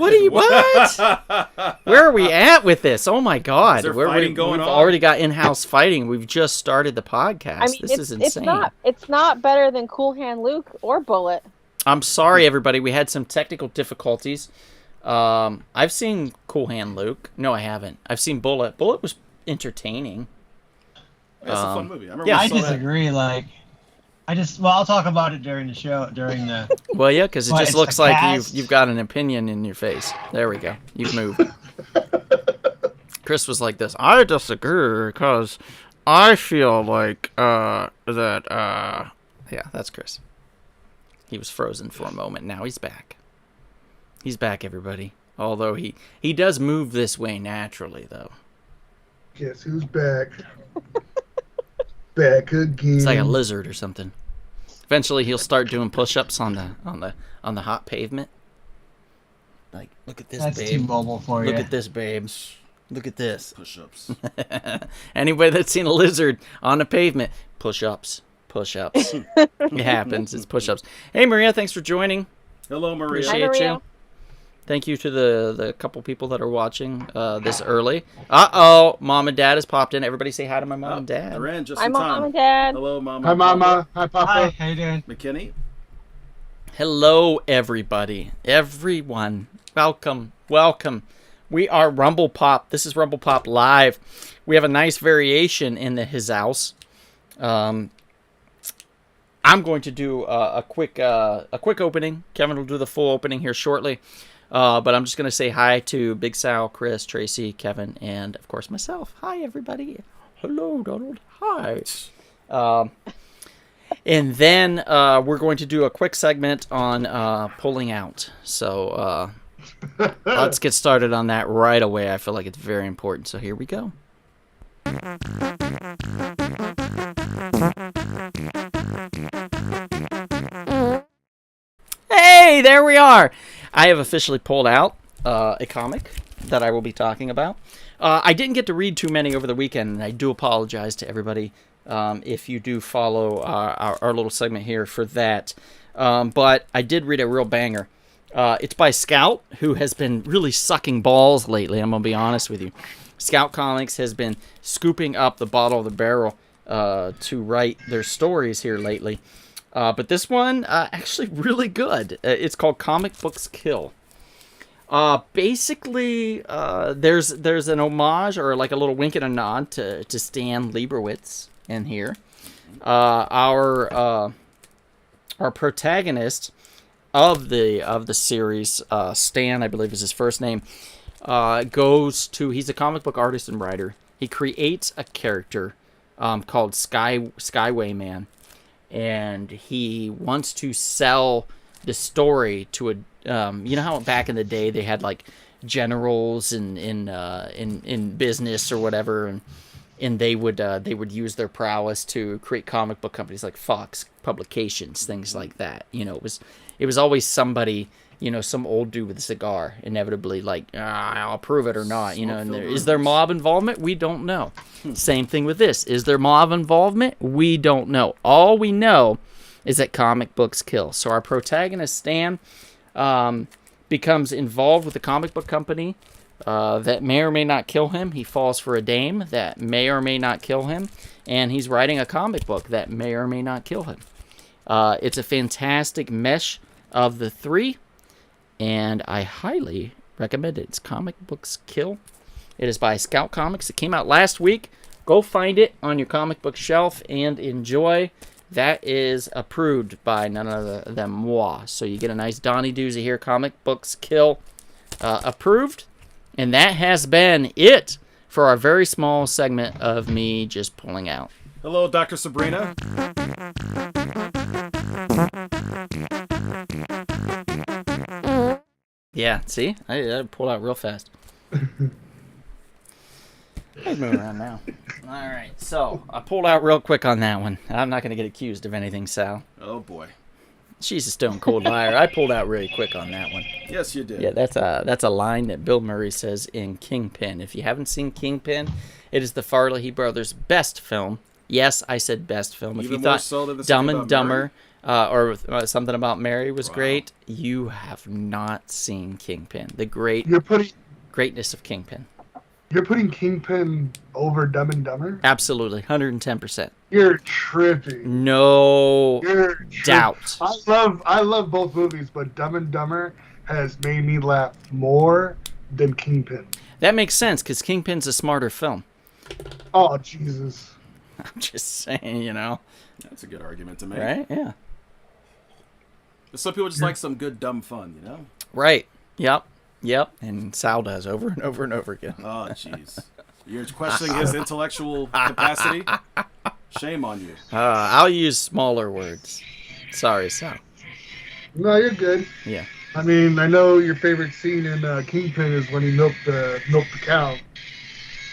What are you? What? Where are we at with this? Oh my God! Is there fighting going on? We've already got in-house fighting. We've just started the podcast. I mean, this is insane. It's not better than Cool Hand Luke or Bullet. I'm sorry, everybody. We had some technical difficulties. I've seen Cool Hand Luke. No, I haven't. I've seen Bullet. Bullet was entertaining. That's a fun movie. I disagree. That. I'll talk about it during the show. Well, yeah, because it just looks like you've got an opinion in your face. There we go. You've moved. Chris was like this. I disagree because I feel like that. Yeah, that's Chris. He was frozen for a moment. Now he's back. He's back, everybody. Although he does move this way naturally, though. Guess who's back? Back again. It's like a lizard or something. Eventually, he'll start doing push-ups on the hot pavement. Like, look at this, babe. That's too mobile for you. Look at this, babe. Look at this. Push-ups. Anybody that's seen a lizard on the pavement, push-ups. Push-ups. It happens. It's push-ups. Hey, Maria, thanks for joining. Hello, Maria. Appreciate you. Thank you to the couple people that are watching this early. Uh-oh, Mom and Dad has popped in. Everybody say hi to my mom and dad. They're in just Hi, in time. Mom and Dad. Hello, Mama. Hi, Mama. Hi, Papa. Hi, how you doing? McKinney. Hello, everybody. Everyone. Welcome. Welcome. We are Rumble Pop. This is Rumble Pop Live. We have a nice variation in his house. I'm going to do a quick opening. Kevin will do the full opening here shortly. But I'm just going to say hi to Big Sal, Chris, Tracy, Kevin, and, of course, myself. Hi, everybody. Hello, Donald. Hi. And then we're going to do a quick segment on pulling out. So let's get started on that right away. I feel like it's very important. So here we go. Hey, there we are. I have officially pulled out a comic that I will be talking about. I didn't get to read too many over the weekend, and I do apologize to everybody if you do follow our little segment here for that. But I did read a real banger. It's by Scout, who has been really sucking balls lately, I'm going to be honest with you. Scout Comics has been scooping up the bottle of the barrel to write their stories here lately. But this one, actually really good. It's called Comic Books Kill. Basically, there's an homage or like a little wink and a nod to Stan Lieberwitz in here. Our protagonist of the series, Stan, I believe is his first name, he's a comic book artist and writer. He creates a character called Skyway Man. And he wants to sell the story to a, you know how back in the day they had like generals in business or whatever, and they would use their prowess to create comic book companies like Fox Publications, things like that. You know, it was always somebody, you know, some old dude with a cigar, inevitably like, I'll prove it or not, you know. And is there mob involvement? We don't know. Same thing with this. Is there mob involvement? We don't know. All we know is that comic books kill. So our protagonist, Stan, becomes involved with a comic book company that may or may not kill him. He falls for a dame that may or may not kill him. And he's writing a comic book that may or may not kill him. It's a fantastic mesh of the three. And I highly recommend it. It's Comic Books Kill. It is by Scout Comics. It came out last week. Go find it on your comic book shelf and enjoy. That is approved by none other than moi. So you get a nice Donnie doozy here. Comic Books Kill approved. And that has been it for our very small segment of me just pulling out. Hello, Dr. Sabrina. Yeah, see? I pulled out real fast. Let's move around now. All right, so I pulled out real quick on that one. I'm not going to get accused of anything, Sal. Oh, boy. She's a stone cold liar. I pulled out really quick on that one. Yes, you did. Yeah, that's a line that Bill Murray says in Kingpin. If you haven't seen Kingpin, it is the Farley brothers' best film. Yes, I said best film. If Even you more thought so than the Dumb second and about Dumber or Something About Mary was Wow. great. You have not seen Kingpin. The You're putting greatness of Kingpin. Kingpin over Dumb and Dumber. Absolutely, 110%. You're tripping. No You're tripping. doubt. I love both movies, but Dumb and Dumber has made me laugh more than Kingpin. That makes sense because Kingpin's a smarter film. Oh Jesus! I'm just saying, you know. That's a good argument to make. Right? Yeah. Some people just like some good dumb fun, you know? Right. Yep. And Sal does over and over and over again. Oh, jeez. You're questioning his intellectual capacity? Shame on you. I'll use smaller words. Sorry, Sal. No, you're good. Yeah. I mean, I know your favorite scene in Kingpin is when he milked the cow.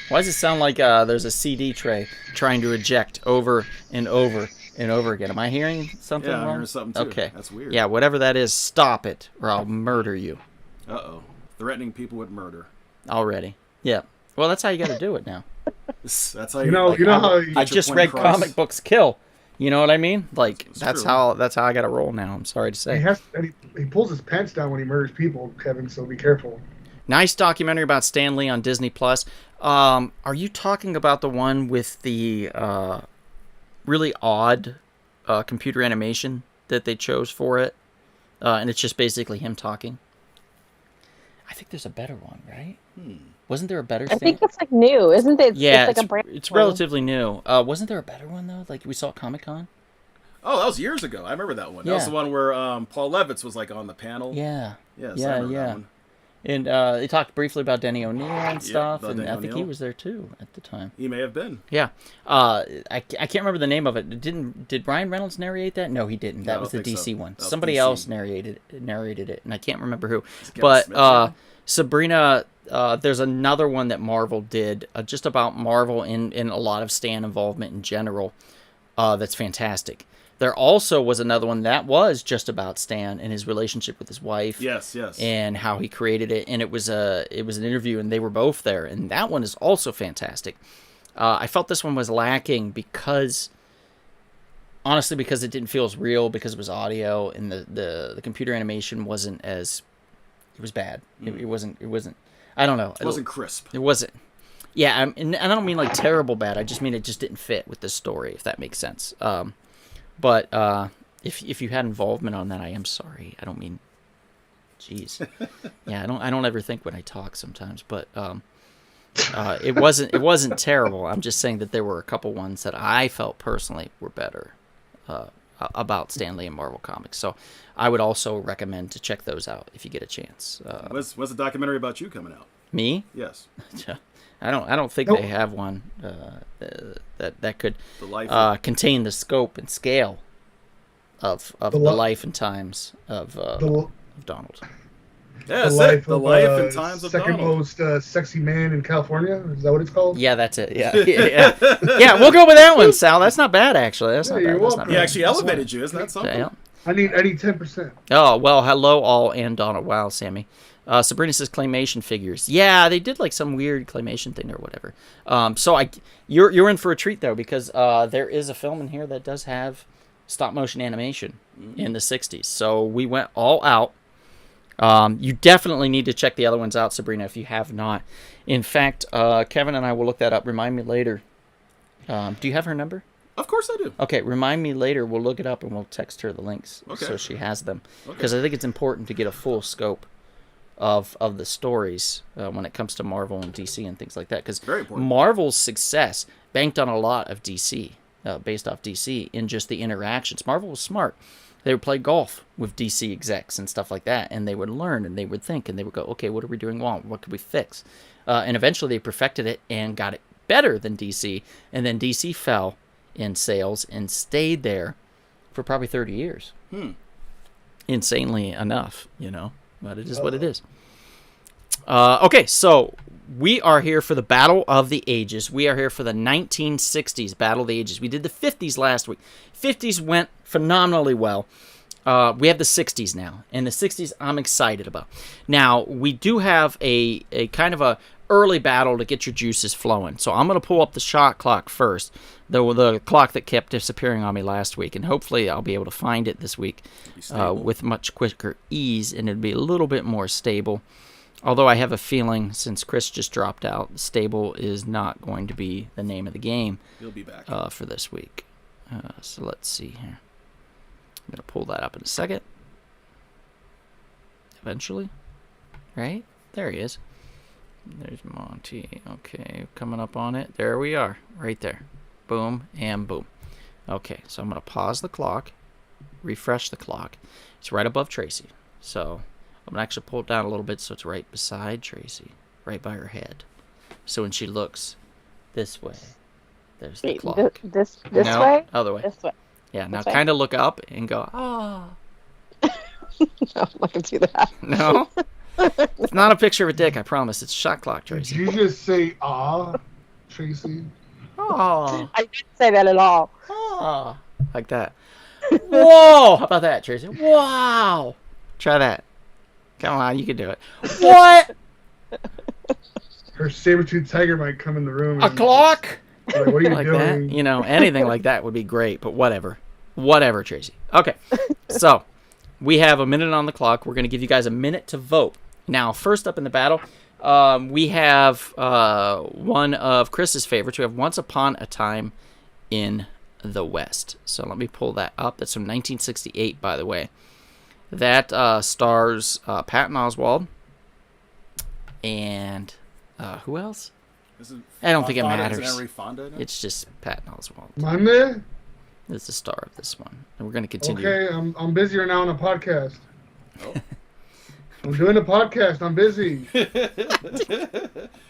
Why does it sound like there's a CD tray trying to eject over and over and over again? Am I hearing something Yeah, wrong? I'm hearing something too. Okay. That's weird. Yeah, whatever that is, stop it or I'll murder you Uh-oh. Threatening people with murder. already. Yeah. Well, that's how you got to do it now. That's how You know how I just read comic books kill. You know what I mean? Like It's that's true. how I got to roll now. I'm sorry to say. he pulls his pants down when he murders people, Kevin. So be careful. Nice documentary about Stan Lee on Disney Plus. Are you talking about the one with the really odd computer animation that they chose for it? And it's just basically him talking. I think there's a better one, right? Wasn't there a better? I think it's like new, isn't it? Yeah, it's like a brand. it's relatively new. Wasn't there a better one though? Like we saw at Comic-Con? Oh, that was years ago. I remember that one. That was Yeah. the one where Paul Levitz was like on the panel. Yeah. Yes, I Yeah, remember that yeah. one. And they talked briefly about Denny O'Neil and stuff, about and Denny I think he O'Neil. was there too at the time. He may have been. Yeah, I can't remember the name of it. Did Ryan Reynolds narrate that? No, he didn't. No, That I was the don't think DC so. one. That was Somebody DC. else narrated it, and I can't remember who. Kevin But Smith, maybe? Sabrina, there's another one that Marvel did just about Marvel in a lot of Stan involvement in general. That's fantastic. There also was another one that was just about Stan and his relationship with his wife. Yes. And how he created it, and it was an interview, and they were both there, and that one is also fantastic. I felt this one was lacking because it didn't feel as real because it was audio, and the computer animation wasn't as, it was bad. It wasn't. I don't know. It wasn't crisp. It wasn't. Yeah, and I don't mean like terrible bad. I just mean it just didn't fit with the story, if that makes sense. But if you had involvement on that, I am sorry. I don't mean, jeez. Yeah, I don't ever think when I talk sometimes, but it wasn't terrible. I'm just saying that there were a couple ones that I felt personally were better about Stan Lee and Marvel Comics. So I would also recommend to check those out if you get a chance. What's the documentary about you coming out? Me? Yes. I don't think Nope. they have one that could The life. contain the scope and scale of the life and times of Donald. Yeah, that's it. The life and times of second Donald. most sexy man in California. Is that what it's called? Yeah, that's it. Yeah, yeah. We'll go with that one, Sal. That's not bad, actually. That's not Yeah, bad. you're That's welcome. not He bad. actually elevated you. Isn't that something? Yeah. I need 10%. Oh, well, hello all and Donald. Wow, Sammy. Sabrina says claymation figures. Yeah, they did like some weird claymation thing or whatever. So you're in for a treat though, because there is a film in here that does have stop motion animation in the 60s. So we went all out. You definitely need to check the other ones out, Sabrina, if you have not. In fact, Kevin and I will look that up. Remind me later. Do you have her number? Of course I do. Okay, remind me later. We'll look it up and we'll text her the links so she has them. Because I think it's important to get a full scope of the stories when it comes to Marvel and DC and things like that. Because Very important. Marvel's success banked on a lot of DC, based off DC, in just the interactions. Marvel was smart. They would play golf with DC execs and stuff like that, and they would learn and they would think and they would go, okay, what are we doing wrong? What could we fix? And eventually they perfected it and got it better than DC, and then DC fell in sales and stayed there for probably 30 years. Insanely enough, but it is what it is. Okay, so we are here for the Battle of the Ages. We are here for the 1960s Battle of the Ages. We did the 50s last week. 50s went phenomenally well. We have the 60s now, and the 60s I'm excited about. Now, we do have a kind of a early battle to get your juices flowing. So I'm going to pull up the shot clock first, the clock that kept disappearing on me last week, and hopefully I'll be able to find it this week with much quicker ease, and it'll be a little bit more stable. Although I have a feeling, since Chris just dropped out, stable is not going to be the name of the game. He'll be back for this week. So let's see here. I'm going to pull that up in a second. Eventually. Right? There he is. There's Monty. Okay, coming up on it. There we are. Right there. Boom and boom. Okay, so I'm going to pause the clock. Refresh the clock. It's right above Tracy. So I'm going to actually pull it down a little bit so it's right beside Tracy. Right by her head. So when she looks this way, there's the clock. This no, way? Other way. This way. Yeah, now kind of look up and go, ah. No, I'm not going to do that. No? It's not a picture of a dick, I promise. It's shot clock, Did Tracy. you just say Tracy? Oh. I didn't say that at all. Oh. Like that. Whoa! How about that, Tracy? Wow! Try that. Come on, you can do it. What? Her saber-toothed tiger might come in the room. A clock? Like, what are you Like doing? that? You know, anything like that would be great, but whatever. Whatever, Tracy. Okay, so we have a minute on the clock. We're going to give you guys a minute to vote. Now, first up in the battle, we have one of Chris's favorites. We have Once Upon a Time in the West. So let me pull that up. That's from 1968, by the way. That stars Patton Oswalt and who else? I don't think it matters. It's just Patton Oswalt. Monday? Is the star of this one, and we're going to continue. Okay, I'm busy right now on a podcast. Oh. I'm doing a podcast. I'm busy.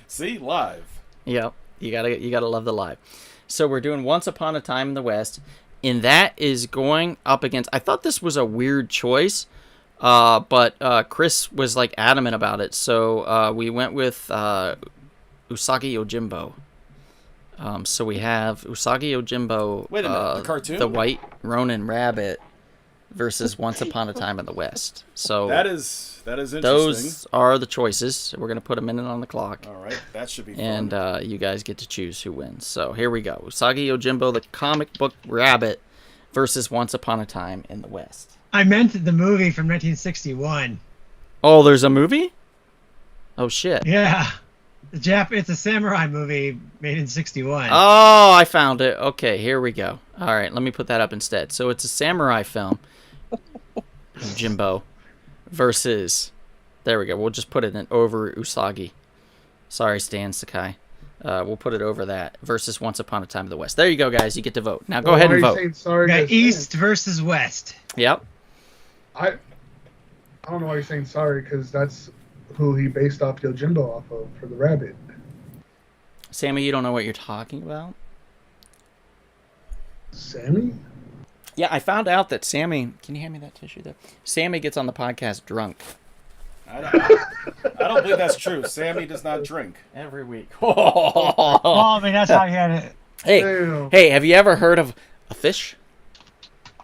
See, live. Yep, you gotta love the live. So we're doing Once Upon a Time in the West, and that is going up against. I thought this was a weird choice, but Chris was like adamant about it, so we went with Usagi Yojimbo. So we have Usagi Yojimbo, Wait a minute, the cartoon? the White Ronin Rabbit, versus Once Upon a Time in the West. So that is interesting. those are the choices. We're gonna put a minute on the clock. All right, that should be fun. And you guys get to choose who wins. So here we go. Usagi Yojimbo, the comic book rabbit, versus Once Upon a Time in the West. I meant the movie from 1961. Oh, there's a movie? Oh, shit. Yeah. It's a samurai movie made in 61. Oh, I found it. Okay, here we go. All right, let me put that up instead. So it's a samurai film, Jimbo, versus... There we go. We'll just put it in over Usagi. Sorry, Stan Sakai. We'll put it over that. Versus Once Upon a Time in the West. There you go, guys. You get to vote. Now go ahead and vote. Sorry, Yeah, East versus West. Yep. I don't know why you're saying sorry, because that's who he based off Yojimbo off of for the rabbit. Sammy, you don't know what you're talking about? Sammy? Yeah, I found out that Sammy... Can you hand me that tissue there? Sammy gets on the podcast drunk. I don't believe that's true. Sammy does not drink. Every week. Well, I mean, that's how he had it. Hey, Damn. hey, have you ever heard of a fish?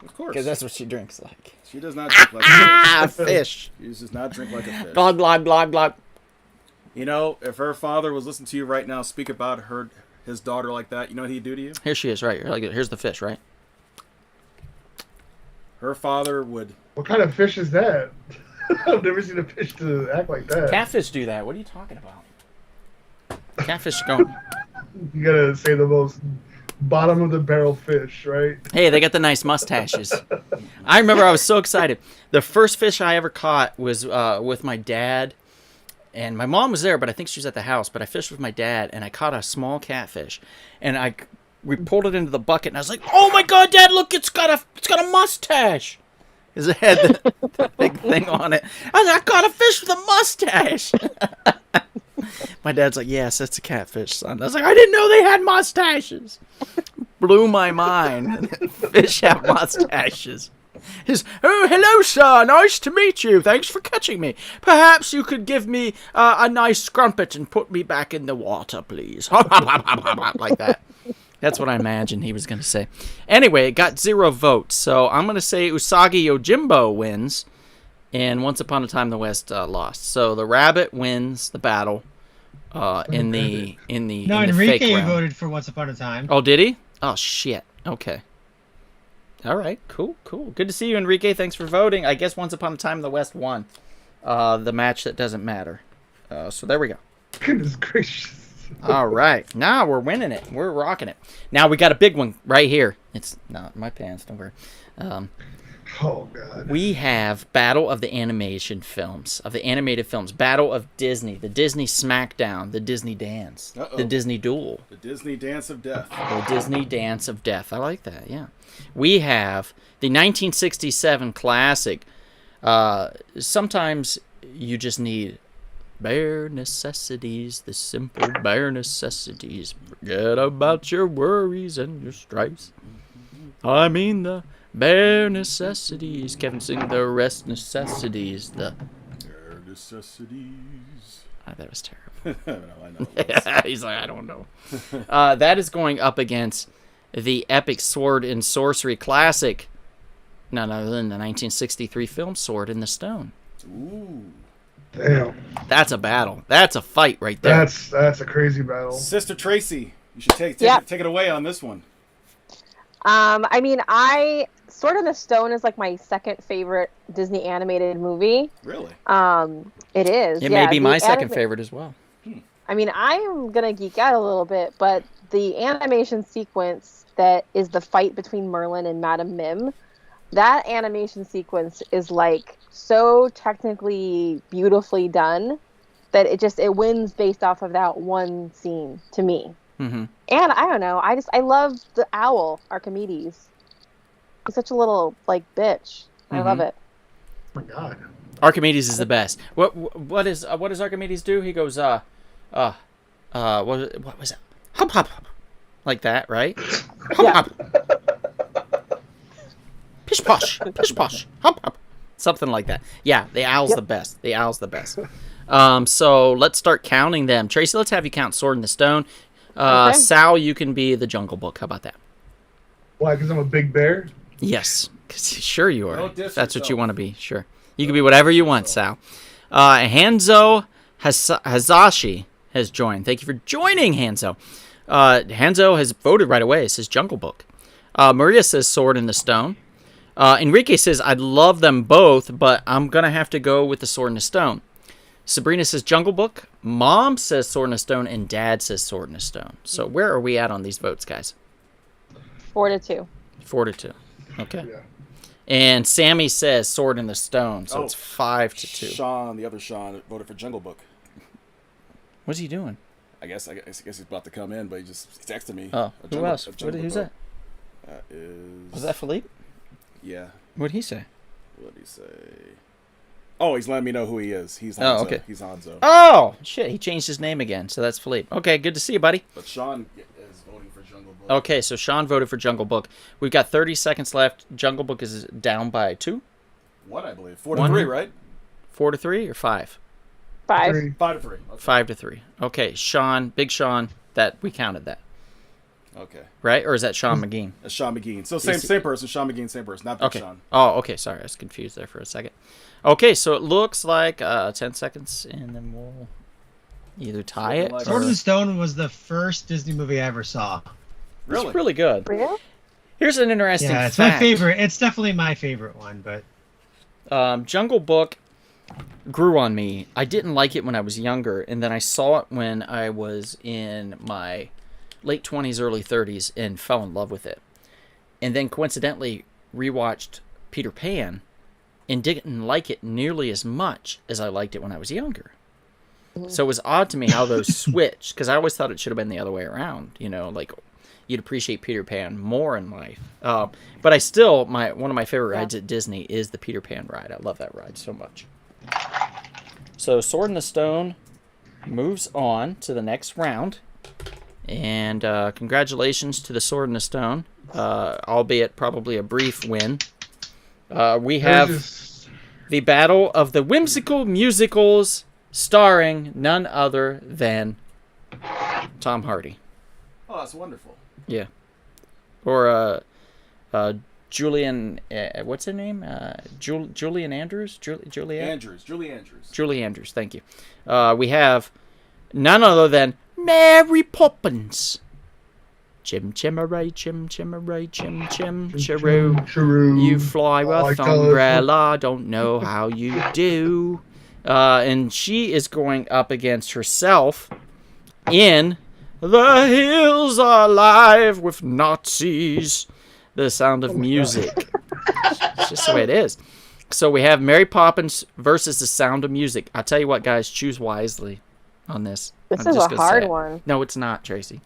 Of course. Because that's what she drinks like. She does not drink like a Ah, fish. fish. She does not drink like a fish. Glog, glog, glog, glog. You know, if her father was listening to you right now speak about his daughter like that, you know what he'd do to you? Here she is, right here. Like, here's the fish, right? Her father would... What kind of fish is that? I've never seen a fish to act like that. Catfish do that. What are you talking about? Catfish go... You gotta say the most bottom of the barrel fish, right? Hey, they got the nice mustaches. I remember I was so excited. The first fish I ever caught was with my dad. And my mom was there, but I think she was at the house. But I fished with my dad, and I caught a small catfish. And we pulled it into the bucket, and I was like, "Oh my God, Dad! Look, it's got a mustache." Because it had the big thing on it. I was like, "I caught a fish with a mustache." My dad's like, "Yes, that's a catfish, son." I was like, "I didn't know they had mustaches." Blew my mind. Fish have mustaches. Oh, hello, sir. Nice to meet you. Thanks for catching me. Perhaps you could give me a nice scrumpet and put me back in the water, please. Like that. That's what I imagined he was going to say. Anyway, it got 0 votes, so I'm going to say Usagi Yojimbo wins, and Once Upon a Time in the West lost. So the rabbit wins the battle. in the No, in the Enrique fake round. voted for Once Upon a Time. Oh, did he? Oh shit. Okay. All right. Cool. Good to see you, Enrique. Thanks for voting. I guess Once Upon a Time in the West won the match that doesn't matter. So there we go. Goodness gracious. All right. Now we're winning it. We're rocking it. Now we got a big one right here. It's not in my pants. Don't worry. Oh God. We have Battle of the Animation Films, of the animated films. Battle of Disney, the Disney Smackdown, the Disney Dance, the Disney Duel. The Disney Dance of Death. The Disney Dance of Death. I like that, yeah. We have the 1967 classic. Sometimes you just need bare necessities, the simple bare necessities. Forget about your worries and your stripes. I mean the bare necessities. Kevin sing the rest necessities. The Bare necessities. that was terrible. No, I know. He's like, I don't know. That is going up against the epic sword and sorcery classic, none other than the 1963 film Sword in the Stone. Ooh. Damn. That's a battle. That's a fight right there. That's a crazy battle. Sister Tracy, you should take it away on this one. I mean, Sword in the Stone is like my second favorite Disney animated movie. Really? It is. It may be my second favorite as well. I mean, I am gonna geek out a little bit, but the animation sequence that is the fight between Merlin and Madame Mim, that animation sequence is like so technically beautifully done that it wins based off of that one scene to me. Mm-hmm. And I don't know, I love the owl Archimedes. He's such a little like bitch. I love it. Oh my God. Archimedes is the best. What does Archimedes do? He goes what was it? Hop hop hop, like that, right? Hop hop. Pish posh, hop hop, something like that. Yeah, the owl's the best. The owl's the best. So let's start counting them. Tracy, let's have you count Sword in the Stone. Okay. Sal, you can be the Jungle Book. How about that? Why? Because I'm a big bear? Yes, 'cause sure you are. Don't diss If that's what you yourself. want to be. Sure, you can be whatever you want, Sal. Hanzo Hazashi has joined. Thank you for joining, Hanzo. Hanzo has voted right away. It says Jungle Book. Maria says Sword in the Stone. Enrique says, I'd love them both, but I'm going to have to go with the Sword in the Stone. Sabrina says Jungle Book. Mom says Sword in the Stone. And Dad says Sword in the Stone. So where are we at on these votes, guys? 4-2. 4-2. Okay. Yeah. And Sammy says Sword in the Stone. So it's 5-2. Sean, the other Sean, voted for Jungle Book. What's he doing? I guess he's about to come in, but he texted me. Oh, who else? Who's that? That is... Was that Philippe? Yeah. What did he say? What did he say? Oh, he's letting me know who he is. He's Hanzo. Oh, okay. He's Hanzo. Oh, shit. He changed his name again. So that's Philippe. Okay, good to see you, buddy. But Sean is voting for Jungle Book. Okay, so Sean voted for Jungle Book. We've got 30 seconds left. Jungle Book is down by 2? What, I believe. 4-3, right? 4-3 or 5? 5. 3. 5-3. Okay. 5-3. Okay, Sean, Big Sean, that we counted that, Okay. right? Or is that Sean McGean? That's Sean McGean. So same person. Sean McGean, same person. Not Big Okay. Sean. Oh, okay. Sorry, I was confused there for a second. Okay, so it looks like 10 seconds, and then we'll either tie it. Like Or... Sword in the Stone was the first Disney movie I ever saw. Really? It's really good. Really? Here's an interesting Yeah, it's fact. my favorite. It's definitely my favorite one, but Jungle Book grew on me. I didn't like it when I was younger, and then I saw it when I was in my late 20s, early 30s, and fell in love with it. And then coincidentally rewatched Peter Pan and didn't like it nearly as much as I liked it when I was younger. So it was odd to me how those switched, because I always thought it should have been the other way around. You know, like you'd appreciate Peter Pan more in life. But I still, one of my favorite rides at Disney is the Peter Pan ride. I love that ride so much. So Sword in the Stone moves on to the next round. And congratulations to the Sword in the Stone, albeit probably a brief win. We have the Battle of the Whimsical Musicals, starring none other than Tom Hardy. Oh, that's wonderful. Yeah. Or Julian, what's her name? Julian Andrews? Julie Julie Andrews. Julie Andrews, thank you. We have none other than Mary Poppins. Chim chimaray, chim chimaray, chim chim chiroo. You fly with umbrella, don't know how you do. And she is going up against herself in The Hills Are Alive with Nazis. The Sound of Music. It's just the way it is. So we have Mary Poppins versus The Sound of Music. I'll tell you what, guys, choose wisely on this. This is a hard one. No, it's not, Tracy.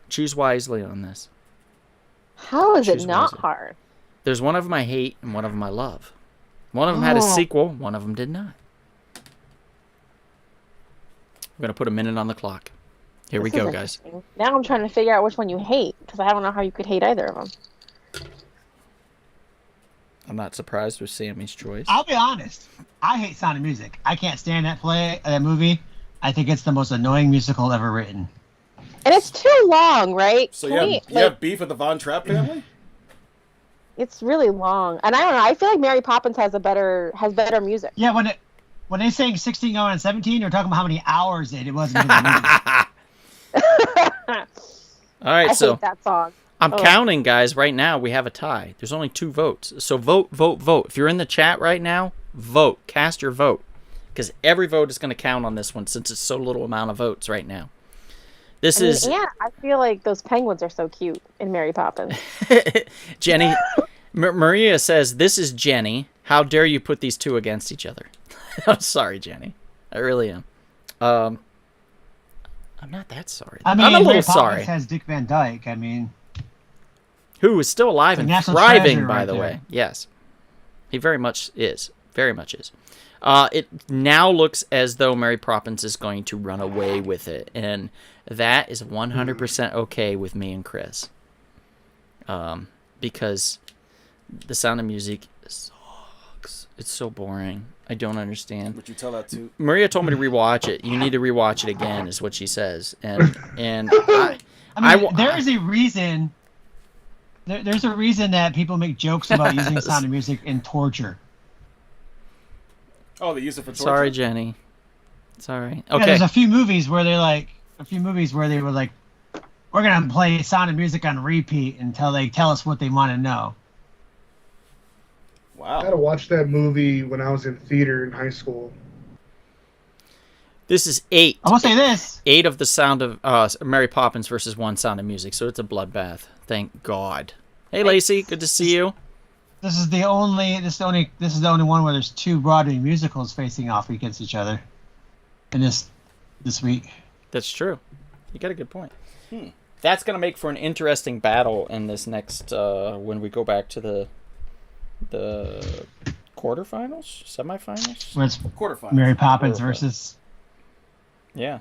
Choose wisely on this. How is Choose it not wisely. hard? There's one of them I hate and one of them I love. One of them had a sequel, one of them did not. I'm going to put a minute on the clock. Here we This is go, guys. interesting. Now I'm trying to figure out which one you hate, because I don't know how you could hate either of them. I'm not surprised with Sammy's choice. I'll be honest. I hate Sound of Music. I can't stand that movie. I think it's the most annoying musical ever written. And it's too long, right? So Can you we, have beef with the Von Trapp family? It's really long, and I don't know. I feel like Mary Poppins has better music. Yeah, when they sang 16 going on 17, they're talking about how many hours it was in the movie. All right, I so hate that song. I'm counting, guys. Right now, we have a tie. There's only 2 votes. So vote, vote, vote. If you're in the chat right now, vote. Cast your vote. Because every vote is going to count on this one since it's so little amount of votes right now. Yeah, I feel like those penguins are so cute in Mary Poppins. Jenny. Maria says, this is Jenny. How dare you put these two against each other? I'm sorry, Jenny. I really am. I'm not that sorry. I mean, I'm a little Mary sorry. Poppins has Dick Van Dyke. I mean, who is still alive and national thriving, treasure by right the there. way. Yes. He very much is. Very much is. It now looks as though Mary Poppins is going to run away with it, and that is 100% okay with me and Chris. Because The Sound of Music sucks. It's so boring. I don't understand. Would you tell that to? Maria told me to rewatch it. You need to rewatch it again, is what she says. And I mean, there is a reason. There's a reason that people make jokes about using Sound of Music in torture. Oh, they use it for torture? Sorry, Jenny. Sorry. Yeah, Okay. there's a few movies where they were like, we're gonna play Sound of Music on repeat until they tell us what they want to know. Wow. I had to watch that movie when I was in theater in high school. This is 8. I will say this. 8 of the Sound of Mary Poppins versus 1 Sound of Music, so it's a bloodbath. Thank God. Hey, Lacey, good to see you. This is the only one where there's 2 Broadway musicals facing off against each other in this week. That's true. You got a good point. That's going to make for an interesting battle in this next when we go back to the quarterfinals, semifinals. Where it's Quarterfinals. Mary Poppins Quarterfinals. versus. Yeah.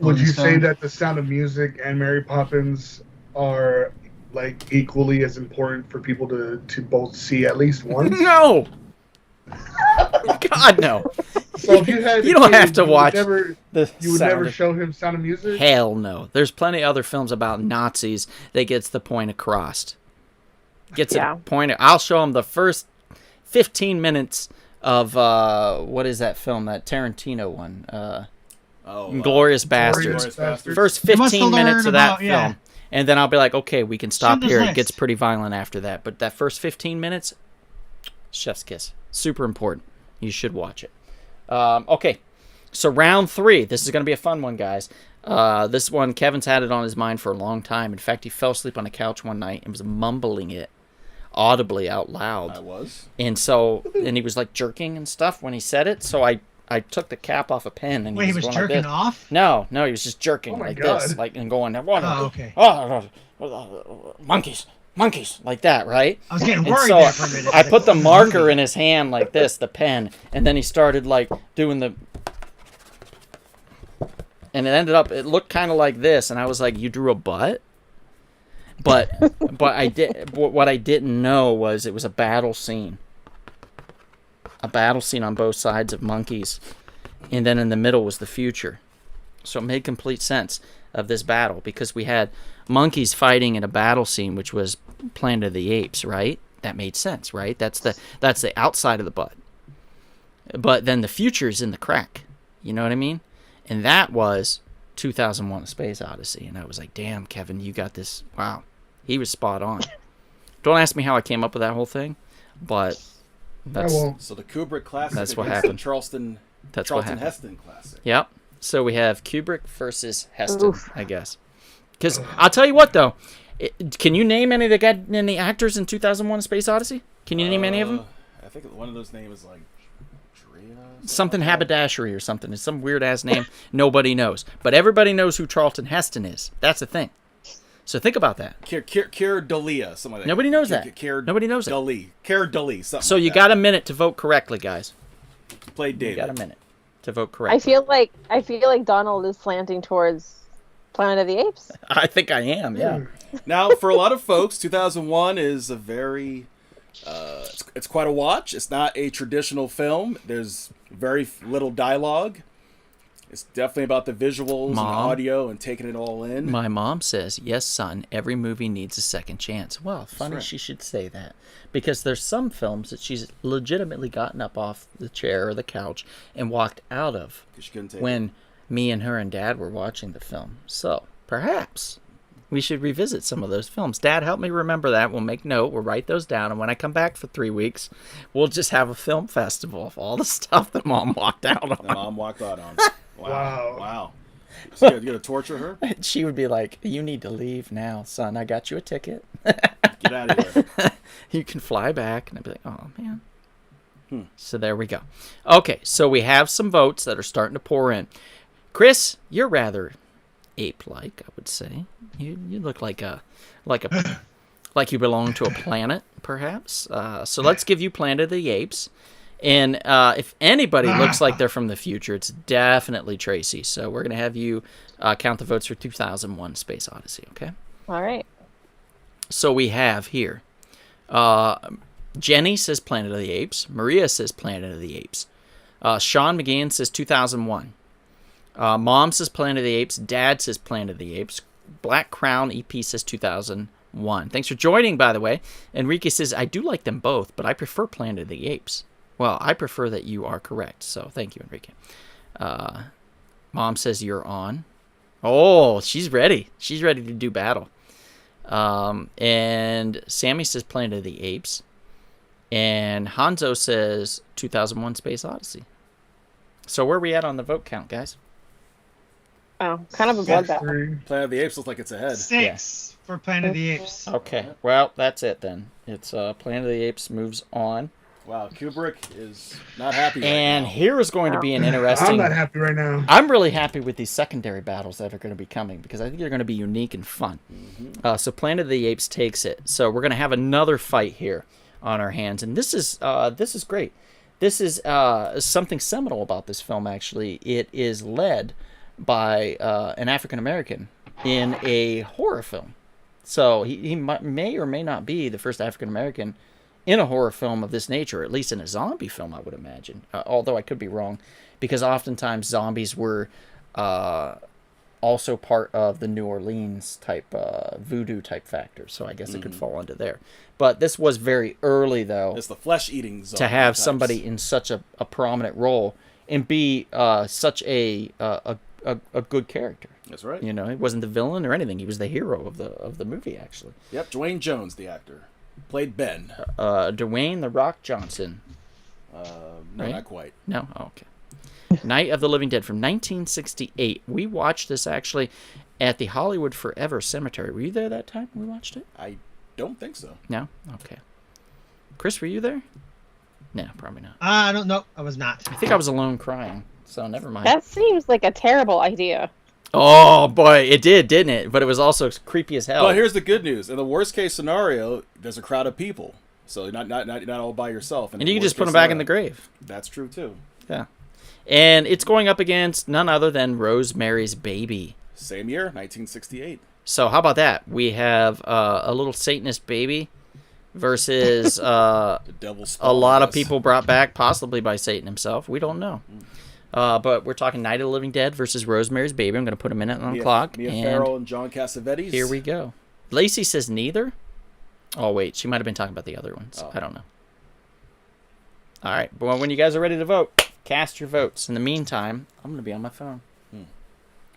Would you say Stone. that The Sound of Music and Mary Poppins are like equally as important for people to both see at least once? No. God no. So if you had You a don't kid, have to you would watch never- the You would Sound never of- show him Sound of Music? Hell no. There's plenty of other films about Nazis that gets the point across. I'll show them the first 15 minutes of what is that film? That Tarantino one. Glorious Bastards. Glorious Bastards. First You must 15 have minutes of learned that about- yeah. film. And then I'll be like, okay, we can stop Schindler's here. It List. gets pretty violent after that. But that first 15 minutes, chef's kiss. Super important. You should watch it. Okay. So round 3. This is going to be a fun one, guys. This one, Kevin's had it on his mind for a long time. In fact, he fell asleep on the couch one night and was mumbling it audibly out loud. I was. And he was like jerking and stuff when he said it. So I took the cap off a pen and Wait, he was going like jerking this. off? No, he was just jerking Oh my like God. this, like and going, Oh, okay. monkeys, like that, right? I was getting And worried so there for a minute. I put the marker in his hand like this, the pen, and then he started like doing the, and it looked kind of like this, and I was like, you drew a butt? But what I didn't know was it was a battle scene. A battle scene on both sides of monkeys, and then in the middle was the future. So it made complete sense of this battle because we had monkeys fighting in a battle scene, which was Planet of the Apes, right? That made sense, right? That's the outside of the butt. But then the future's in the crack. You know what I mean? And that was 2001: A Space Odyssey, and I was like, "Damn, Kevin, you got this! Wow, he was spot on." Don't ask me how I came up with that whole thing, but that's So the Kubrick classic That's what against happened. the Charleston That's what happened. Heston classic. Yep. So we have Kubrick versus Heston, Oof. I guess. Because I'll tell you what, though, can you name any of any actors in 2001: A Space Odyssey? Can you name any of them? I think one of those names is like Drea. Something haberdashery or something. It's some weird ass name nobody knows, but everybody knows who Charlton Heston is. That's the thing. So think about that. Keir Dalia, something like that. Nobody knows that. Nobody knows that. Dalee. Keir Dalee, something So like you that. got a minute to vote correctly, guys. Played You David. got a minute to vote correctly. I feel like Donald is slanting towards Planet of the Apes. I think I am. Yeah. Now, for a lot of folks, 2001 is a very... it's quite a watch. It's not a traditional film. There's very little dialogue. It's definitely about the visuals and the Mom. audio and taking it all in. My mom says, "Yes, son, every movie needs a second chance." Well, funny right. she should say that, because there's some films that she's legitimately gotten up off the chair or the couch and walked out of 'Cause she couldn't take when me and her and Dad were watching the film. So perhaps we should revisit some of those films. Dad, help me remember that. We'll make note. We'll write those down. And when I come back for 3 weeks, we'll just have a film festival of all the stuff that Mom walked out on. The mom walked out on. Wow. Wow. So you're gonna torture her? She would be like, "You need to leave now, son. I got you a ticket. Get out of here. You can fly back." And I'd be like, "Oh, man." So there we go. Okay, so we have some votes that are starting to pour in. Chris, you're rather ape-like, I would say. You look like like you belong to a planet, perhaps. So let's give you Planet of the Apes. And if anybody looks like they're from the future, it's definitely Tracy. So we're going to have you count the votes for 2001: Space Odyssey, okay? All right. So we have here, Jenny says Planet of the Apes. Maria says Planet of the Apes. Sean McGeehan says 2001. Mom says Planet of the Apes. Dad says Planet of the Apes. Black Crown EP says 2001. Thanks for joining, by the way. Enrique says, "I do like them both, but I prefer Planet of the Apes." Well, I prefer that you are correct, so thank you, Enrique. Mom says you're on. Oh, she's ready. She's ready to do battle. And Sammy says Planet of the Apes. And Hanzo says 2001: Space Odyssey. So where are we at on the vote count, guys? Oh, kind of a bloodbath. 3. Planet of the Apes looks like it's ahead. 6 for Planet of the Apes. Okay, well, that's it then. It's Planet of the Apes moves on. Wow, Kubrick is not happy right And now. here is going to be an I'm interesting... not happy right now. I'm really happy with these secondary battles that are going to be coming, because I think they're going to be unique and fun. So Planet of the Apes takes it. So we're going to have another fight here on our hands, and this is great. This is something seminal about this film, actually. It is led by an African American in a horror film. So he may or may not be the first African American in a horror film of this nature, or at least in a zombie film, I would imagine. Although I could be wrong, because oftentimes zombies were also part of the New Orleans type voodoo type factor. So I guess it could fall into there. But this was very early, though, It's the flesh-eating zone. to have somebody in such a prominent role and be such a good character. That's right. You know, he wasn't the villain or anything. He was the hero of the movie, actually. Yep, Dwayne Jones, the actor. Played Ben. Dwayne "The Rock" Johnson. No, Right? not quite. No? Oh, okay. Night of the Living Dead from 1968. We watched this, actually, at the Hollywood Forever Cemetery. Were you there that time we watched it? I don't think so. No? Okay. Chris, were you there? No, probably not. I don't know. I was not. I think I was alone crying, so never mind. That seems like a terrible idea. Oh, boy, it did, didn't it? But it was also creepy as hell. Well, here's the good news. In the worst case scenario, there's a crowd of people. So you're not all by yourself. And you can just put them back in the grave. That's true, too. Yeah. And it's going up against none other than Rosemary's Baby. Same year, 1968. So how about that? We have a little Satanist baby versus The Devil's Spawn, a lot I of guess. people brought back, possibly by Satan himself. We don't know. But we're talking Night of the Living Dead versus Rosemary's Baby. I'm going to put a minute on the clock. Mia And Farrow and John Cassavetes. here we go. Lacey says neither. Oh, wait. She might have been talking about the other ones. Oh. I don't know. All right. Well, when you guys are ready to vote, cast your votes. In the meantime, I'm going to be on my phone.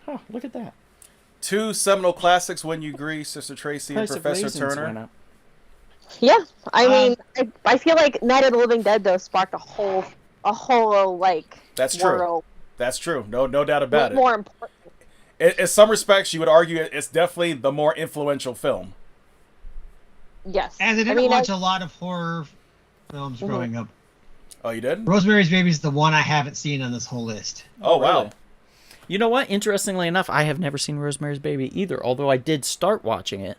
Oh, look at that. 2 seminal classics, When You Agree, Sister Tracy and Price of Professor raisins Turner. went up. Yeah, I mean, I feel like Night of the Living Dead though sparked a whole like That's true. world. That's true. No doubt about it. More important. In some respects, you would argue it's definitely the more influential film. Yes. As I didn't watch a lot of horror films growing up. Oh, you did? Rosemary's Baby is the one I haven't seen on this whole list. Oh, wow. Really? You know what? Interestingly enough, I have never seen Rosemary's Baby either, although I did start watching it.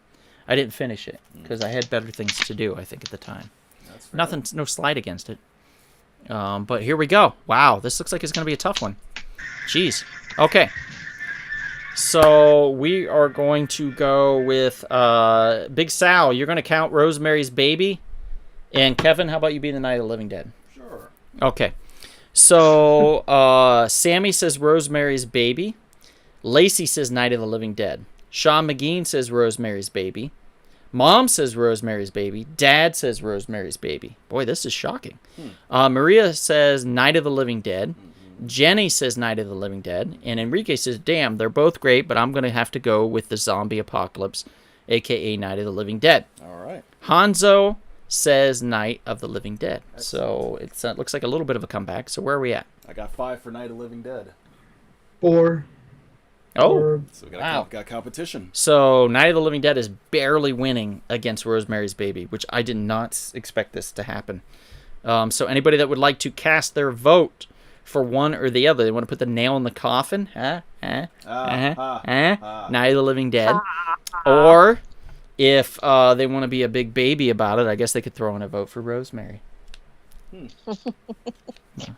I didn't finish it because I had better things to do, I think, at the time. That's fair. Nothing, no slight against it. But here we go. Wow, this looks like it's going to be a tough one. Jeez. Okay. So we are going to go with Big Sal. You're going to count Rosemary's Baby. And Kevin, how about you be the Night of the Living Dead? Sure. Okay. So Sammy says Rosemary's Baby. Lacey says Night of the Living Dead. Sean McGean says Rosemary's Baby. Mom says Rosemary's Baby. Dad says Rosemary's Baby. Boy, this is shocking. Maria says Night of the Living Dead. Jenny says Night of the Living Dead. And Enrique says, damn, they're both great, but I'm going to have to go with the Zombie Apocalypse, a.k.a. Night of the Living Dead. All right. Hanzo says Night of the Living Dead. So it looks like a little bit of a comeback. So where are we at? I got 5 for Night of the Living Dead. 4. Oh, So we got competition. so Night of the Living Dead is barely winning against Rosemary's Baby, which I did not expect this to happen. So anybody that would like to cast their vote for one or the other, they want to put the nail in the coffin, Night of the Living Dead, or if they want to be a big baby about it, I guess they could throw in a vote for Rosemary.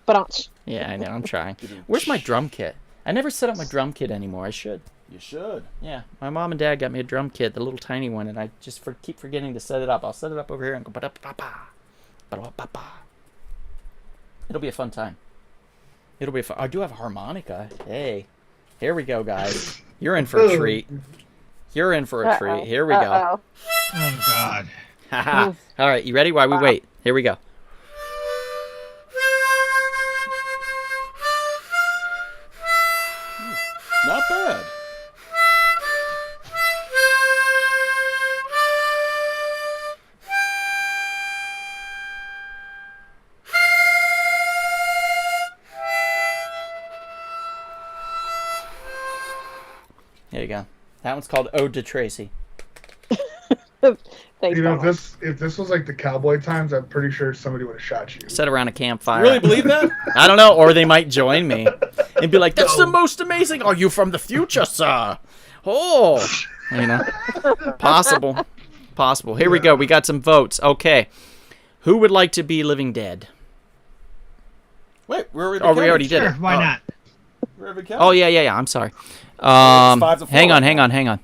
But Yeah, I know, I'm trying. Where's my drum kit? I never set up my drum kit anymore. I should. You should. Yeah, my mom and dad got me a drum kit, the little tiny one, and I just keep forgetting to set it up. I'll set it up over here and go ba-da-ba-ba, ba-da-ba-ba. It'll be a fun time. It'll be fun. I do have a harmonica. Hey, here we go, guys. You're in for a treat. You're in for a treat. Here we go. Oh, God. Haha. All right, you ready? While we wait, here we go. Not bad. There you go. That one's called Ode to Tracy. Thanks, You know, Mama. if this was like the cowboy times, I'm pretty sure somebody would have shot you. Set around a campfire. You really believe that? I don't know, or they might join me and be like, "That's the most amazing." Are you from the future, sir? Oh, you know, possible. Here we go. We got some votes. Okay, who would like to be Living Dead? Wait, we already. Oh, we already did Sure, it. why not? We're already Oh yeah. I'm sorry. It's 5 to 4 Hang right on.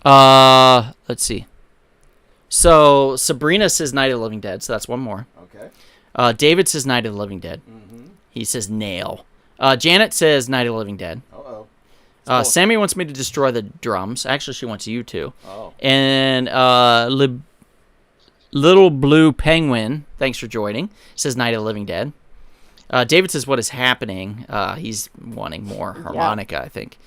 now. Let's see. So Sabrina says Night of the Living Dead, so that's one more. Okay. David says Night of the Living Dead. He says nail. Janet says Night of the Living Dead. Uh-oh. Sammy wants me to destroy the drums. Actually, she wants you to. Oh. And Little Blue Penguin, thanks for joining, says Night of the Living Dead. David says, what is happening? He's wanting more harmonica, I think.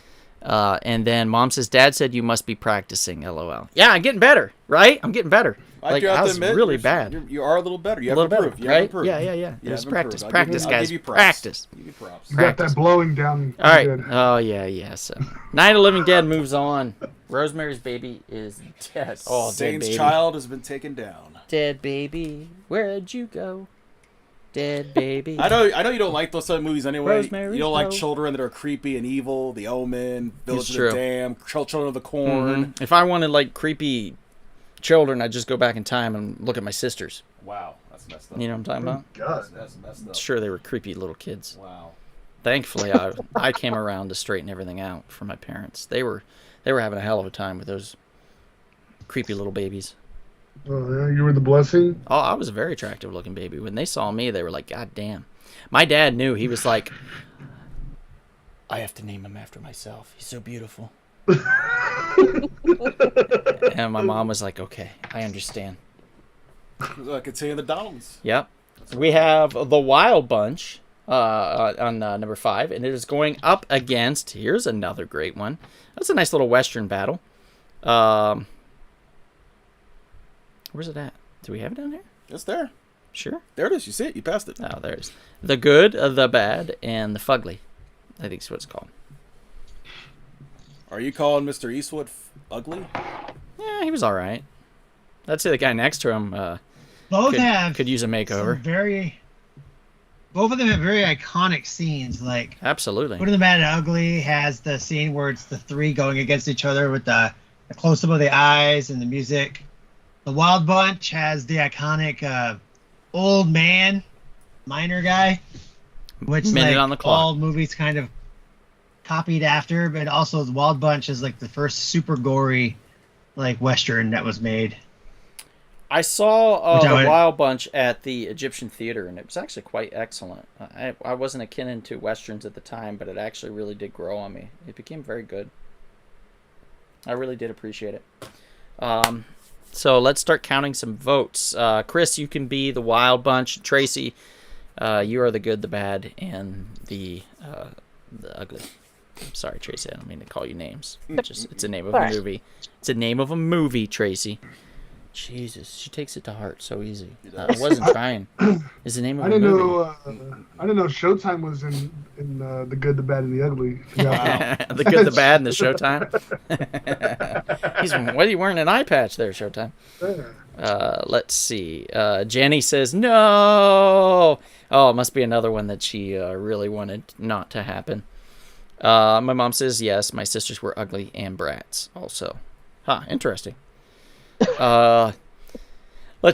And then Mom says, Dad said you must be practicing, LOL. Yeah, I'm getting better, right? I'm getting better. I Like, I was really bad. You are a little better. You A have little better, improved. You have right? improved. Yeah. You There's have practice. improved. Practice, I'll guys. give you props. Practice. Give you props. You got that blowing down. All right. Good. Oh, yeah. So, Night of the Living Dead moves on. Rosemary's Baby is dead. Oh, dead Satan's baby. child has been taken down. Dead baby, where'd you go? Dead baby. I know you don't like those type of movies anyway. Rosemary's You don't like Road. children that are creepy and evil. The Omen, Village It's of true. the Damned, Children of the Corn. If I wanted like creepy children, I'd just go back in time and look at my sisters. Wow, that's messed up. You know what I'm talking about? God. That's messed up. Sure, they were creepy little kids. Wow. Thankfully, I came around to straighten everything out for my parents. They were having a hell of a time with those creepy little babies. Oh, yeah, you were the blessing. Oh, I was a very attractive looking baby. When they saw me, they were like, God damn. My dad knew. He was like, I have to name him after myself. He's so beautiful. And my mom was like, okay, I understand. Continue the Donalds. Yep. We have the Wild Bunch. on number 5, and it is going up against. Here's another great one. That's a nice little Western battle. Where's it at? Do we have it down here? It's there. Sure. There it is. You see it. You passed it. Oh, there's the good, the bad, and the fugly. I think is what it's called. Are you calling Mr. Eastwood ugly? Yeah, he was all right. I'd say the guy next to him could use a makeover. Both of them have very iconic scenes. Like, Absolutely. Good, the Bad, and Ugly has the scene where it's the three going against each other with the close-up of the eyes and the music. The Wild Bunch has the iconic old man miner guy, which Minute on the clock. all movies kind of copied after. But also, the Wild Bunch is like the first super gory like Western that was made. I saw the Wild Bunch at the Egyptian Theater, and it was actually quite excellent. I wasn't akin into Westerns at the time, but it actually really did grow on me. It became very good. I really did appreciate it. So let's start counting some votes. Chris, you can be the Wild Bunch. Tracy, you are the good, the bad, and the ugly. I'm sorry, Tracy. I don't mean to call you names. It's a name of a movie. It's a name of a movie, Tracy. Jesus, she takes it to heart so easy. I wasn't trying. Is the name of a movie? I didn't know Showtime was in the Good, the Bad, and the Ugly. The Good, the Bad, and the Showtime. What are you wearing an eye patch there, Showtime? Let's see. Jenny says no. Oh, it must be another one that she really wanted not to happen. My mom says yes. My sisters were ugly and brats also. Huh, interesting. Let's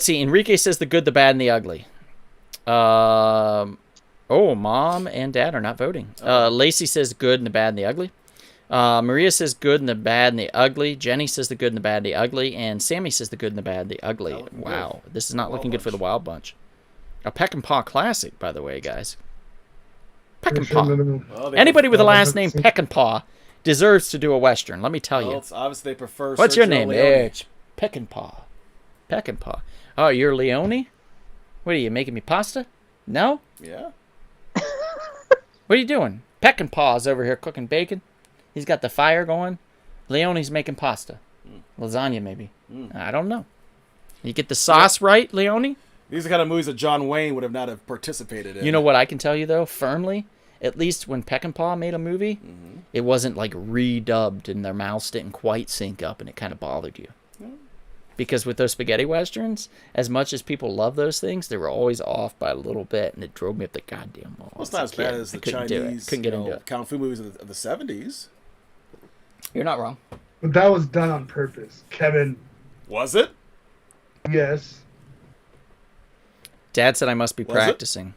see. Enrique says the good, the bad, and the ugly. Mom and dad are not voting. Lacey says good and the bad and the ugly. Maria says good and the bad and the ugly. Jenny says the good and the bad and the ugly. And Sammy says the good and the bad and the ugly. Wow. This is not looking good for the Wild Bunch. A Peck and Paw classic, by the way, guys. Peck and Paw. Anybody with the last name Peck and Paw deserves to do a Western, let me tell you. It's obviously they prefer What's your name? Leone. It's Peck and Paw. Peck and Paw. Oh, you're Leone? What are you, making me pasta? No? Yeah. What are you doing? Peck and Paw's over here cooking bacon. He's got the fire going. Leone's making pasta. Lasagna, maybe. I don't know. You get the sauce right, Leone? These are the kind of movies that John Wayne would have not have participated in. You know what I can tell you, though, firmly? At least when Peck and Paw made a movie, it wasn't like redubbed and their mouths didn't quite sync up and it kind of bothered you. Because with those spaghetti westerns, as much as people love those things, they were always off by a little bit, and it drove me up the goddamn wall. Well, it's not as bad as the Chinese couldn't get into it. Kung Fu movies of the 70s. You're not wrong. But that was done on purpose, Kevin. Was it? Yes. Dad said I must be practicing.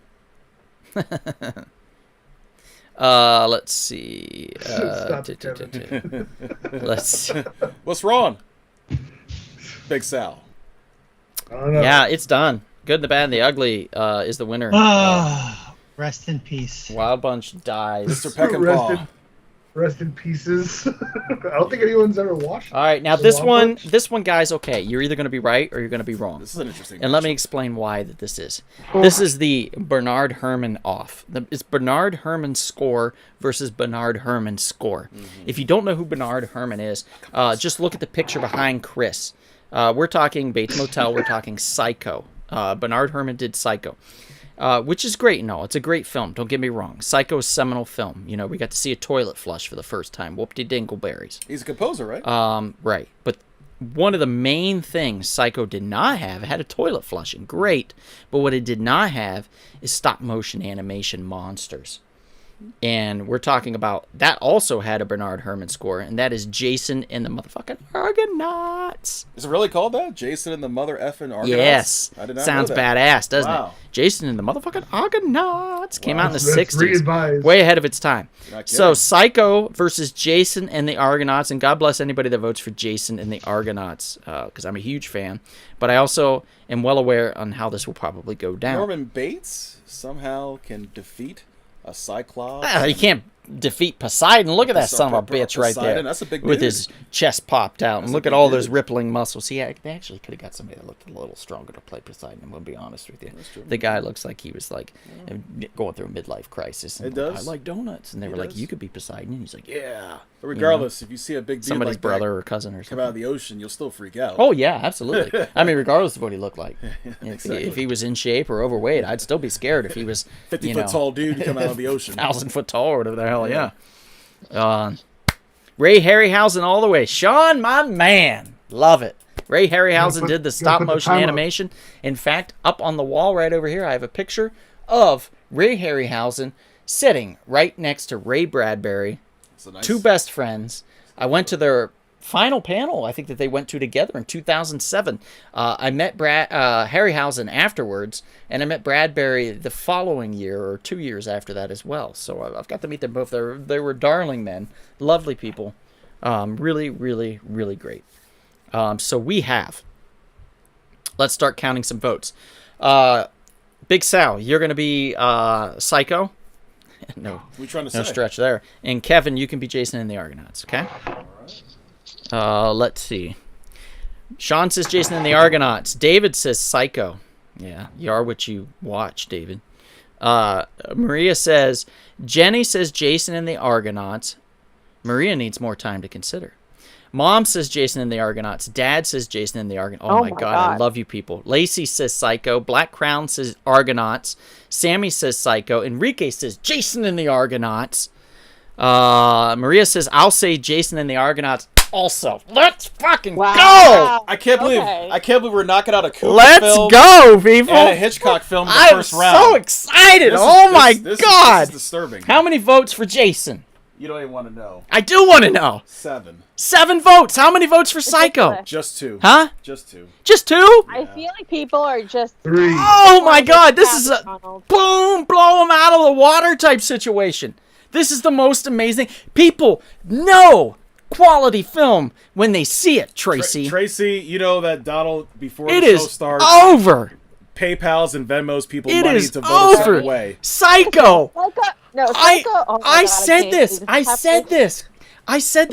Let's see. Let's. What's wrong? Big Sal. I don't know. Yeah, it's done. Good, the bad, and the ugly is the winner. Rest in peace. Wild Bunch dies. Mr. Peck and Paw. Rest in pieces. I don't think anyone's ever watched it. All right, now this one, guys, okay. You're either going to be right or you're going to be wrong. This is an interesting. And let me explain why that this is. This is the Bernard Herrmann off. It's Bernard Herrmann's score versus Bernard Herrmann's score. If you don't know who Bernard Herrmann is, just look at the picture behind Chris. We're talking Bates Motel. We're talking Psycho. Bernard Herrmann did Psycho. Which is great. No, it's a great film. Don't get me wrong. Psycho's seminal film. You know, we got to see a toilet flush for the first time. Whoop-de-dingleberries. He's a composer, right? Right. But one of the main things Psycho did not have, it had a toilet flushing. Great. But what it did not have is stop-motion animation monsters. And we're talking about, that also had a Bernard Herrmann score, and that is Jason and the motherfucking Argonauts. Is it really called that? Jason and the mother effing Argonauts? Yes. I did not Sounds know that. badass, doesn't Wow. it? Jason and the motherfucking Argonauts came out in the That's 60s. re-advised. Way ahead of its time. Not So kidding. Psycho versus Jason and the Argonauts, and God bless anybody that votes for Jason and the Argonauts, because I'm a huge fan. But I also am well aware on how this will probably go down. Norman Bates somehow can defeat a Cyclops. You can't defeat Poseidon. Look at that son of a bitch right there. That's a big with dude. his chest popped out. And That's a look at big all those dude. rippling muscles. They actually could have got somebody that looked a little stronger to play Poseidon, I'm going to be honest with you. The guy looks like he was like going through a midlife crisis. And It does. I like donuts. And they were like, does. you could be Poseidon. And he's like, yeah. But regardless, if you see a big dude Somebody's like brother that or cousin or come something. out of the ocean, you'll still freak out. Oh, yeah, absolutely. I mean, regardless of what he looked like. Exactly. If he was in shape or overweight, I'd still be scared if he was 50-foot tall dude come out of the ocean. 1,000-foot tall or whatever the hell, yeah. Ray Harryhausen all the way. Sean, my man. Love it. Ray Harryhausen did the stop-motion animation. In fact, up on the wall right over here, I have a picture of Ray Harryhausen sitting right next to Ray Bradbury, two best friends. I went to their final panel, I think, that they went to together in 2007. I met Harryhausen afterwards, and I met Bradbury the following year or 2 years after that as well. So I've got to meet them both. They were darling men, lovely people, really, really, really great. So we have. Let's start counting some votes. Big Sal, you're going to be Psycho. No, we trying to no say? stretch there. And Kevin, you can be Jason and the Argonauts. Okay. Let's see. Sean says Jason and the Argonauts. David says Psycho. Yeah, you are what you watch, David. Maria says, Jenny says Jason and the Argonauts. Maria needs more time to consider. Mom says Jason and the Argonauts. Dad says Jason and the Argonauts. Oh my God, I love you people. Lacey says Psycho. Black Crown says Argonauts. Sammy says Psycho. Enrique says Jason and the Argonauts. Maria says, I'll say Jason and the Argonauts also. Let's fucking go! I can't believe we're knocking out a Kubrick Let's film go, people! and a Hitchcock film in the I'm first round. so excited! This God! This is disturbing. How many votes for Jason? You don't even want to know. I do want to know. 7. 7 votes. How many votes for Psycho? Just 2. Huh? Just 2. Just 2? I feel like people are just 3. Oh my God! This is a boom, blow them out of the water type situation. This is the most amazing. People know quality film when they see it, Tracy. Tracy, you know that Donald, before It the show is starts, over. PayPal's and Venmo's people It money is to vote a certain over. way. Psycho. No, I Psycho. Oh my God, said can't this. believe I this said happened. this. I said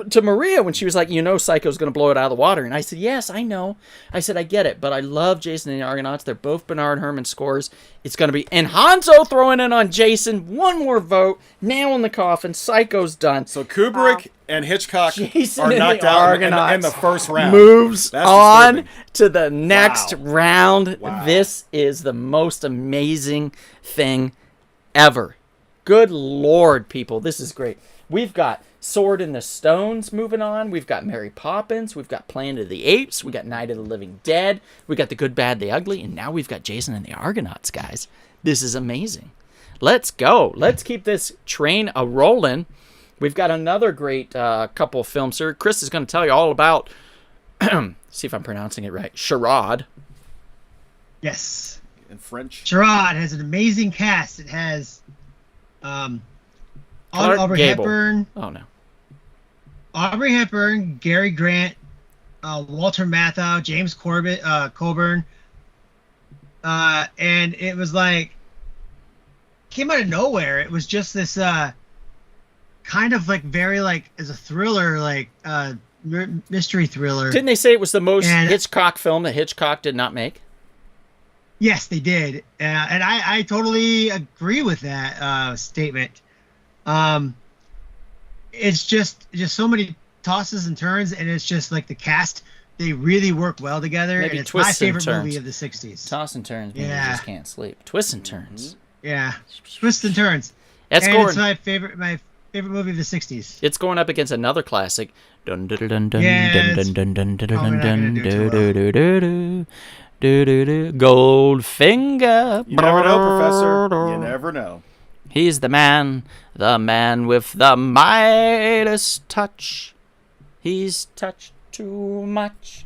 to Maria when she was like, Psycho's going to blow it out of the water. And I said, yes, I know. I said, I get it. But I love Jason and the Argonauts. They're both Bernard Herrmann scores. It's going to be... And Hanzo throwing in on Jason. One more vote. Nail in the coffin. Psycho's done. So Kubrick and Hitchcock Jason are and knocked the out in Argonauts the first round. Moves That's on disturbing. to the next round. Wow. This is the most amazing thing ever. Good Lord, people. This is great. We've got Sword in the Stones moving on. We've got Mary Poppins. We've got Planet of the Apes. We got Night of the Living Dead. We got The Good, Bad, the Ugly. And now we've got Jason and the Argonauts, guys. This is amazing. Let's go. Let's keep this train a-rolling. We've got another great couple of films here. Chris is going to tell you all about, see if I'm pronouncing it right, Charade. Yes. In French. Charade has an amazing cast. It has Aubrey Gable. Hepburn. Oh, no. Aubrey Hepburn, Gary Grant, Walter Matthau, James Coburn. And it was like, came out of nowhere. It was just this kind of like very like as a thriller, like mystery thriller. Didn't they say it was the most And- Hitchcock film that Hitchcock did not make? Yes, they did, and I totally agree with that statement. It's just so many tosses and turns, and it's just like the cast, they really work well together. Maybe and it's my twists and favorite turns. movie of the 60s. Toss and turns, means you Yeah. just can't sleep. Twists and turns. Yeah, twists and turns. That's and going. it's my favorite movie of the 60s. It's going up against another classic. Dun dun dun dun Yeah, dun it's dun dun dun probably dun not gonna dun do do too do do do do do do do. Goldfinger. You never know, Professor. You never know. He's the man with the Midas touch. He's touched too much.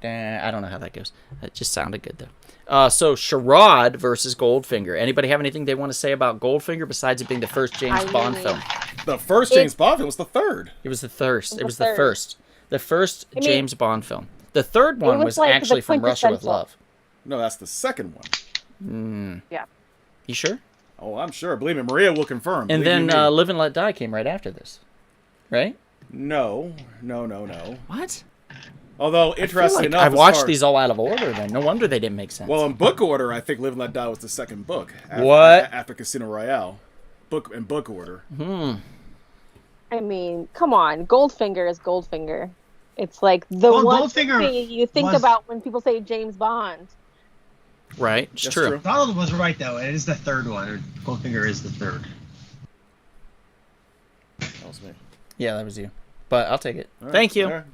I don't know how that goes. It just sounded good though. So Charade versus Goldfinger. Anybody have anything they want to say about Goldfinger besides it being the first James Bond film? The first James Bond film was the third. It was the first. It was The the third. first. The first I mean, James Bond film. The third one was was like the actually from Russia with quintessential. Love. No, that's the second one. Yeah. You sure? Oh, I'm sure. Believe me, Maria will confirm. And Believe then me. Live and Let Die came right after this, right? No. What? Although, interestingly enough, I've as watched far- these all out of order. Then no wonder they didn't make sense. Well, in book order, I think Live and Let Die was the second book. What? After Casino Royale. In book order. I mean, come on. Goldfinger is Goldfinger. It's like the Well, one Goldfinger thing you think was- about when people say James Bond. right? It's That's true. true. Donald was right though. It is the third one. Or Goldfinger is the third. That was me. Yeah, that was you. But I'll take it. All right, Thank you. all right.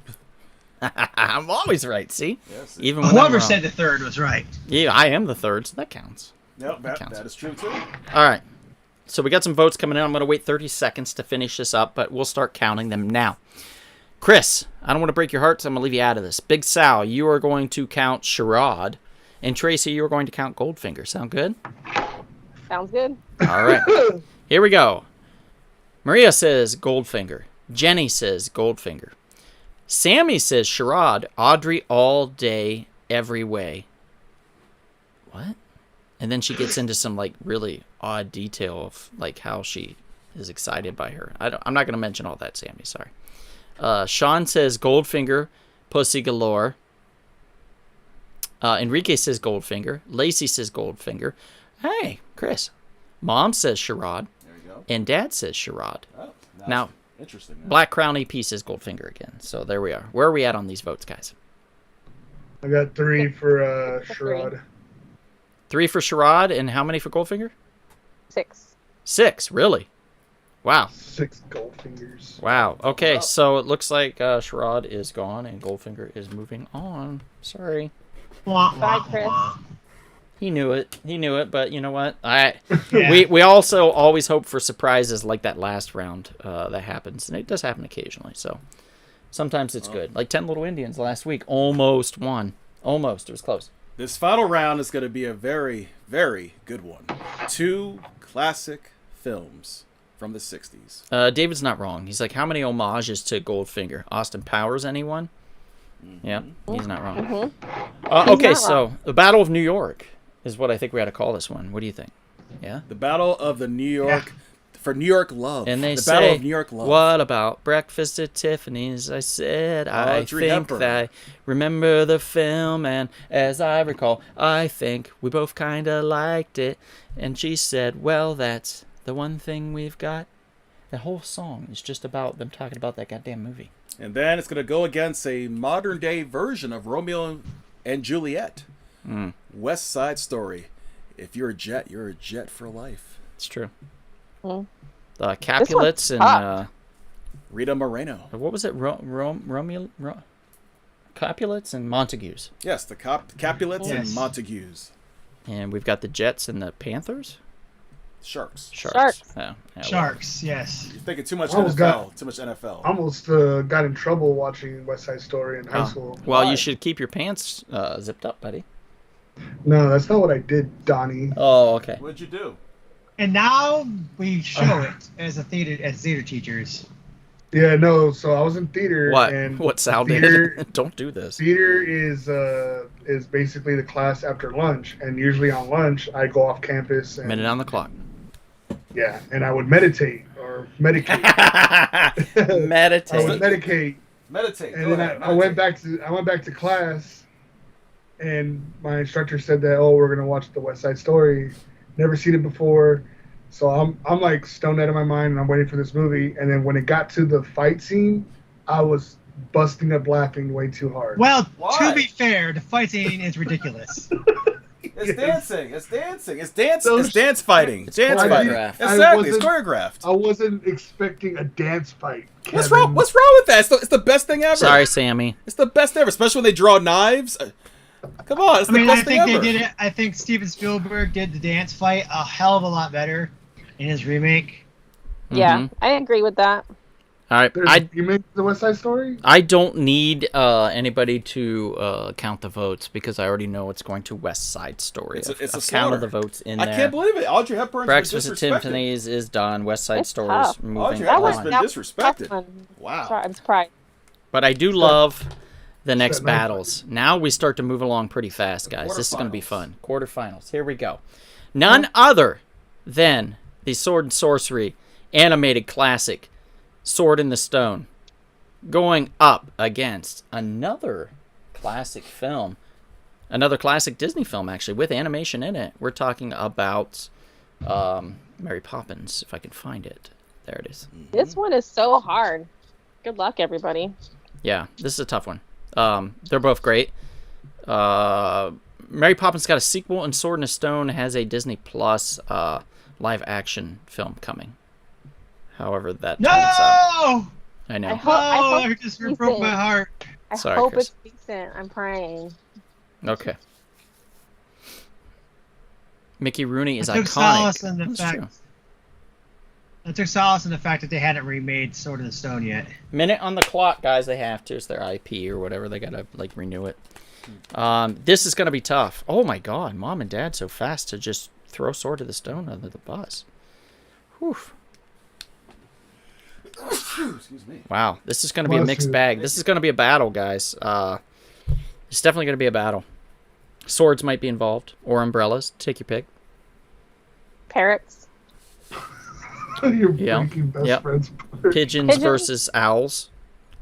I'm always right. See, Yes. even when I'm Whoever wrong. said the third was right. Yeah, I am the third, so that counts. Yep, counts. that is true, too. All right. So we got some votes coming in. I'm going to wait 30 seconds to finish this up, but we'll start counting them now. Chris, I don't want to break your heart, so I'm going to leave you out of this. Big Sal, you are going to count Charade. And Tracy, you are going to count Goldfinger. Sound good? Sounds good. All right. Here we go. Maria says Goldfinger. Jenny says Goldfinger. Sammy says Charade. Audrey all day, every way. What? And then she gets into some like really odd detail of like how she is excited by her. I'm not going to mention all that, Sammy. Sorry. Sean says Goldfinger, Pussy Galore. Enrique says Goldfinger. Lacey says Goldfinger. Hey, Chris. Mom says Charade. There you go. And Dad says Charade. Oh, Now, interesting. Black Crown AP says Goldfinger again. So there we are. Where are we at on these votes, guys? I got 3 for Three. Charade. 3 for Charade, and how many for Goldfinger? 6. 6, really? Wow. 6 Goldfingers. Wow. Okay, so it looks like Charade is gone, and Goldfinger is moving on. Sorry. Bye, Chris. He knew it, but you know what? Yeah. We also always hope for surprises like that last round that happens, and it does happen occasionally. So sometimes it's good. Like 10 Little Indians last week almost won. Almost. It was close. This final round is going to be a very, very good one. 2 classic films from the 60s. David's not wrong. He's like, how many homages to Goldfinger? Austin Powers, anyone? Yeah, he's not wrong. Okay, not so wrong. the Battle of New York is what I think we had to call this one. What do you think? Yeah? The Battle of the New York... For New York Love. And they the say, Battle of New York Love. what about Breakfast at Tiffany's? I said, I Audrey think Hepburn. that I remember the film, and as I recall, I think we both kind of liked it. And she said, well, that's the one thing we've got. The whole song is just about them talking about that goddamn movie. And then it's going to go against a modern-day version of Romeo and Juliet. West Side Story. If you're a jet, you're a jet for life. It's true. Mm. Capulets and tough. Rita Moreno. what was it? Romeo, Capulets and Montagues. Yes, the Capulets Yes. and Montagues. And we've got the Jets and the Panthers. Sharks. Oh, Sharks. yeah, well. Sharks, yes. You're thinking too much Almost NFL. Too much NFL. Almost got in trouble watching West Side Story in high school. Well, Why? you should keep your pants zipped up, buddy. No, that's not what I did, Donnie. Oh, okay. What'd you do? And now we show it as theater teachers. Yeah, no. So I was in theater. What? And What Sal theater, did? Don't do this. Theater is basically the class after lunch, and usually on lunch I go off campus and Minute on the clock. yeah, and I would meditate or medicate. I would Meditate. medicate, Meditate. and Go then ahead, I went meditate. back to class, and my instructor said that we're gonna watch the West Side Story. Never seen it before, so I'm like stoned out of my mind, and I'm waiting for this movie. And then when it got to the fight scene, I was busting up laughing way too hard. Well, Why? to be fair, the fight scene is ridiculous. It's dancing. It's dancing. It's dance. Those- It's dance fighting. It's dance I fighting. choreographed. Exactly. It's wasn't- choreographed. I wasn't expecting a dance fight. What's Kevin. wrong? What's wrong with that? It's the best thing ever. Sorry, Sammy. It's the best ever, especially when they draw knives. Come on, it's I the mean, I best thing think ever. they did it. I think Steven Spielberg did the dance fight a hell of a lot better in his remake. Yeah, Mhm. I agree with that. All right. You made the West Side Story? I don't need anybody to count the votes because I already know it's going to West Side Story. It's a I've counted slaughter. the votes in I there. can't believe it. Audrey Hepburn's Breakfast been at disrespected. Tiffany's is done. West Side It's Story tough. is moving Audrey That Hepburn's on. been that was disrespected. a tough one. Wow. Sorry, I'm surprised. But I do love the next that nice. battles. Now we start to move along pretty fast, guys. This is going to be Quarterfinals. fun. Quarterfinals. Here we go. None other Then the Sword and Sorcery animated classic, Sword in the Stone, going up against another classic film, another classic Disney film, actually, with animation in it. We're talking about Mary Poppins, if I can find it. There it is. This one is so hard. Good luck, everybody. Yeah, this is a tough one. They're both great. Mary Poppins got a sequel, and Sword in the Stone has a Disney Plus live action film coming. However that turns out. I know. I just broke my heart. I Sorry, hope Chris. it's decent. I'm praying. Okay. Mickey Rooney is I took iconic. solace in the That's fact. true. I took solace in the fact that they hadn't remade Sword in the Stone yet. Minute on the clock, guys. They have to. It's their IP or whatever. They gotta renew it. This is gonna be tough. Oh my God, Mom and Dad so fast to just throw Sword of the Stone under the bus. Whew. Excuse me. Wow, this is gonna be a mixed bag. This is gonna be a battle, guys. It's definitely gonna be a battle. Swords might be involved, or umbrellas. Take your pick. Parrots. Your Yeah. freaking best Yep. friends. Pigeons versus owls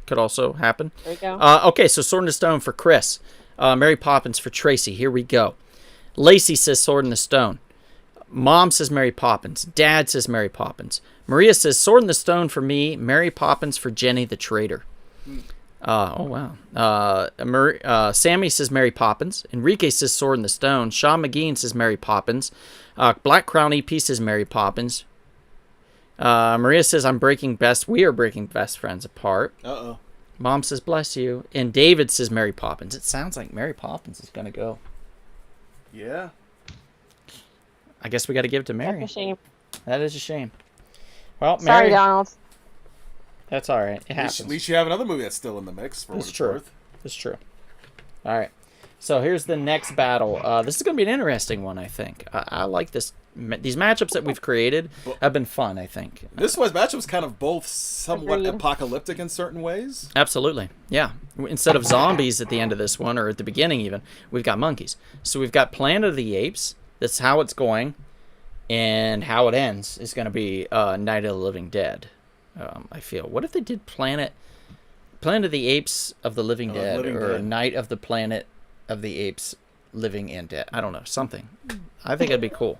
could also happen. There you go. Okay, so Sword in the Stone for Chris. Mary Poppins for Tracy. Here we go. Lacey says Sword in the Stone. Mom says Mary Poppins. Dad says Mary Poppins. Maria says Sword in the Stone for me. Mary Poppins for Jenny the Traitor. Oh, wow. Sammy says Mary Poppins. Enrique says Sword in the Stone. Sean McGean says Mary Poppins. Black Crown EP says Mary Poppins. Maria says we are breaking best friends apart. Uh-oh. Mom says bless you. And David says Mary Poppins. It sounds like Mary Poppins is going to go. Yeah. I guess we got to give it to Mary. That's a shame. That is a shame. Well, Sorry, Mary. Donald. That's all right. It happens. At least you have another movie that's still in the mix for what It's it's true. worth. It's true. All right. So here's the next battle. This is going to be an interesting one, I think. I like this. These matchups that we've created have been fun, I think. This was matchup's kind of both somewhat Agreed. apocalyptic in certain ways. Absolutely. Yeah. Instead of zombies at the end of this one, or at the beginning even, we've got monkeys. So we've got Planet of the Apes. That's how it's going. And how it ends is going to be Night of the Living Dead, I feel. What if they did Planet of the Apes of the Living Dead, or Night of the Planet of the Apes Living and Dead? I don't know. Something. I think it'd be cool.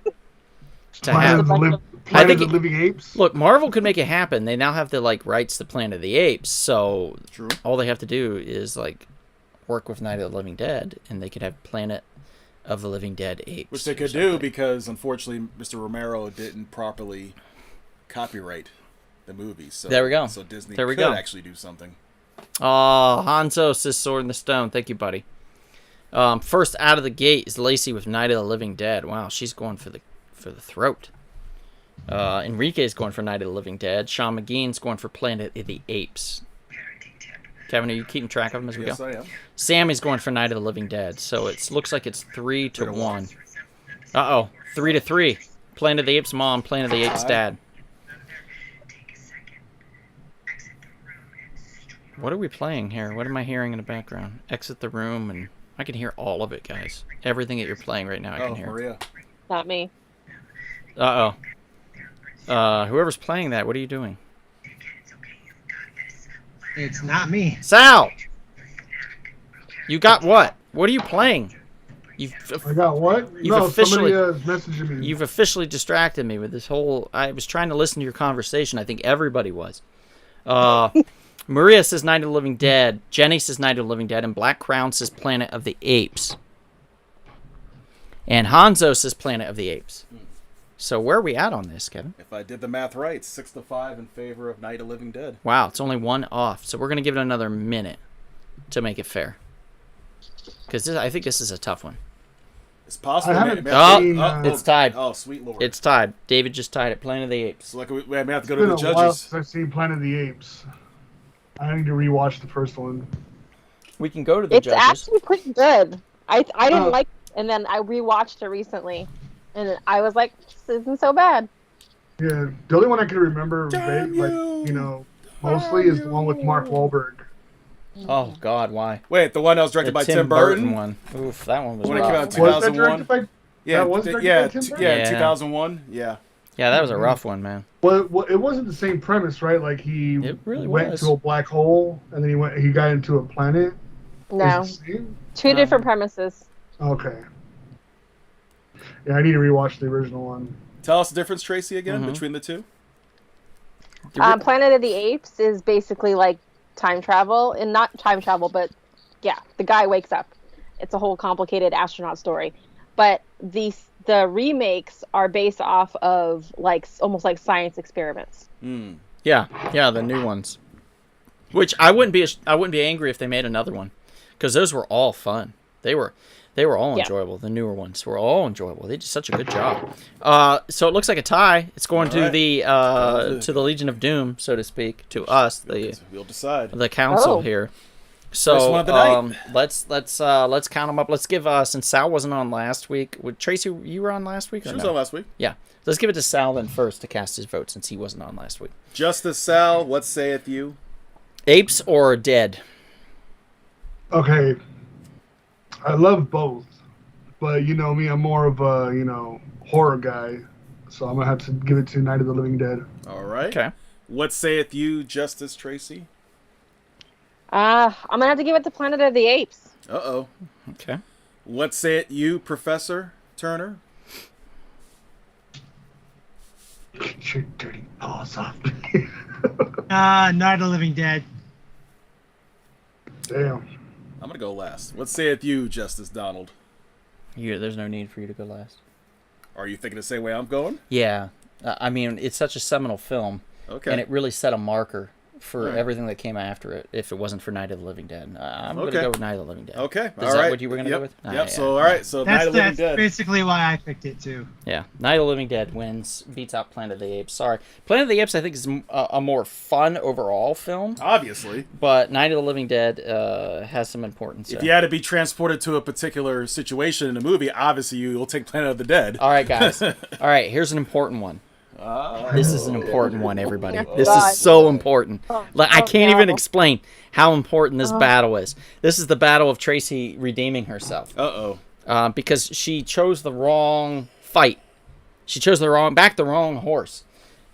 To have. Planet of the Living Apes. Look, Marvel could make it happen. They now have the rights to Planet of the Apes, so True. all they have to do is work with Night of the Living Dead, and they could have Planet of the Living Dead Apes. Which they could do because, unfortunately, Mr. Romero didn't properly copyright the movie. So There we go. So Disney There we could go. actually do something. Oh, Hanzo says Sword in the Stone. Thank you, buddy. First out of the gate is Lacey with Night of the Living Dead. Wow, she's going for the throat. Enrique's going for Night of the Living Dead. Sean McGean's going for Planet of the Apes. Kevin, are you keeping track of them as we Yes, go? I am. Sammy's going for Night of the Living Dead, so it looks like it's 3-1. 3-3. Planet of the Apes mom, Planet of the Apes dad. What are we playing here? What am I hearing in the background? Exit the room, and I can hear all of it, guys. Everything that you're playing right now, I can hear. Maria. Not me. Whoever's playing that, what are you doing? It's not me. Sal! You got what? What are you playing? I got what? You've officially- somebody messaging me. You've officially distracted me with this whole... I was trying to listen to your conversation. I think everybody was. Maria says Night of the Living Dead. Jenny says Night of the Living Dead. And Black Crown says Planet of the Apes. And Hanzo says Planet of the Apes. So where are we at on this, Kevin? If I did the math right, 6-5 in favor of Night of the Living Dead. Wow, it's only one off. So we're going to give it another minute to make it fair. Because I think this is a tough one. It's possible. I haven't It's tied. Oh, sweet lord. It's tied. David just tied it. Planet of the Apes. So we may have to go It's to been the a while judges. since I've seen Planet of the Apes. I need to rewatch the first one. We can go to the It's judges. actually pretty good. I didn't Oh. like it, and then I rewatched it recently, and I was like, this isn't so bad. Yeah, the only one I can remember, Damn mostly is the one with Mark Wahlberg. Oh, God, why? Wait, the one that was directed by Tim Burton? one. Oof, that one was When it came rough. out in Was that 2001? directed by? Yeah, that was directed by Tim Burton? Yeah. 2001. Yeah. Yeah, that was a rough one, man. Well, it wasn't the same premise, right? Like he It really went was. to a black hole, and then he got into a planet. No, Is it the same? two different premises. Okay. Yeah, I need to rewatch the original one. Tell us the difference, Tracy, again, Mm-hmm. between the two. Planet of the Apes is basically like time travel, and not time travel, but yeah, the guy wakes up. It's a whole complicated astronaut story. But the remakes are based off of like almost like science experiments. Yeah, the new ones. Which I wouldn't be angry if they made another one, because those were all fun. They were all enjoyable. The newer ones were all enjoyable. They did such a good job. So it looks like a tie. It's going to the Legion of Doom, so to speak, to us, We'll decide. the council here. First So one of the night. let's count them up. Let's give since Sal wasn't on last week. Tracy, you were on last week? Or She was no? on last week. Yeah. Let's give it to Sal then first to cast his vote since he wasn't on last week. Justice Sal, what saith you? Apes or dead? Okay. I love both, but you know me, I'm more of a horror guy, so I'm gonna have to give it to Night of the Living Dead. All right. Okay. What saith you, Justice Tracy? I'm gonna have to give it to Planet of the Apes. Uh-oh. Okay. What saith you, Professor Turner? Get your dirty paws off me. Night of the Living Dead. Damn. I'm going to go last. What saith you, Justice Donald? There's no need for you to go last. Are you thinking the same way I'm going? Yeah. I mean, it's such a seminal film, Okay. and it really set a marker for Right. everything that came after it. If it wasn't for Night of the Living Dead, I'm going to Okay. go with Night of the Living Dead. Okay. Is all that right. what you were gonna go with? Yep. Yeah. So, all right. So, Night of the Living That's Dead. basically why I picked it too. Yeah, Night of the Living Dead beats out Planet of the Apes. Sorry, Planet of the Apes I think is a more fun overall film, Obviously. but Night of the Living Dead has some importance. If you had to be transported to a particular situation in a movie, obviously you'll take Planet of the Dead. All right, guys. All right, here's an important one. This is an important one, everybody. This God. is so important. Like I can't even no. explain how important this battle is. This is the battle of Tracy redeeming herself. Uh-oh. Because she chose the wrong fight. She chose the wrong horse,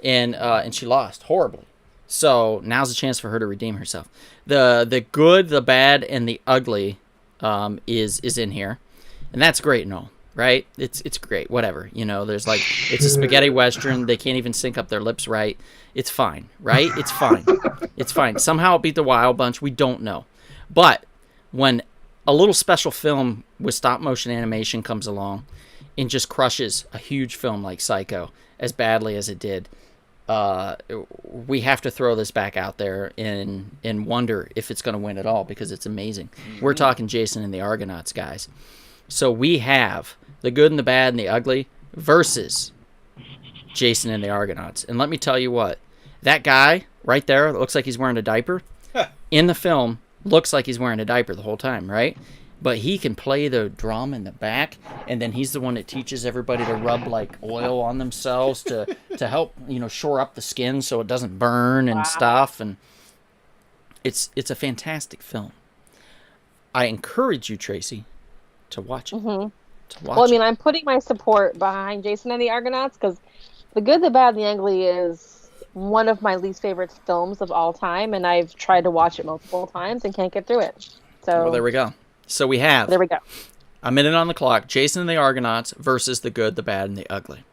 and she lost horribly. So now's a chance for her to redeem herself. The good, the bad, and the ugly is in here, and that's great and all, right? It's great. Whatever, there's like it's a spaghetti western. They can't even sync up their lips right. It's fine, right? It's fine. It's fine. Somehow it beat the Wild Bunch. We don't know, but when a little special film with stop motion animation comes along and just crushes a huge film like Psycho as badly as it did, we have to throw this back out there and wonder if it's going to win at all, because it's amazing. We're talking Jason and the Argonauts, guys. So we have the good and the bad and the ugly versus Jason and the Argonauts. And let me tell you what, that guy right there that looks like he's wearing a diaper in the film looks like he's wearing a diaper the whole time, right? But he can play the drum in the back, and then he's the one that teaches everybody to rub like oil on themselves to help shore up the skin so it doesn't burn and stuff. And it's a fantastic film. I encourage you, Tracy, to watch it. Mm-hmm. To watch Well, I mean, I'm putting my support behind Jason and the Argonauts because The Good, the Bad, and the Ugly is one of my least favorite films of all time, and I've tried to watch it multiple times and can't get through it. So Well, there we go. So we have there we go. a minute on the clock. Jason and the Argonauts versus The Good, the Bad, and the Ugly.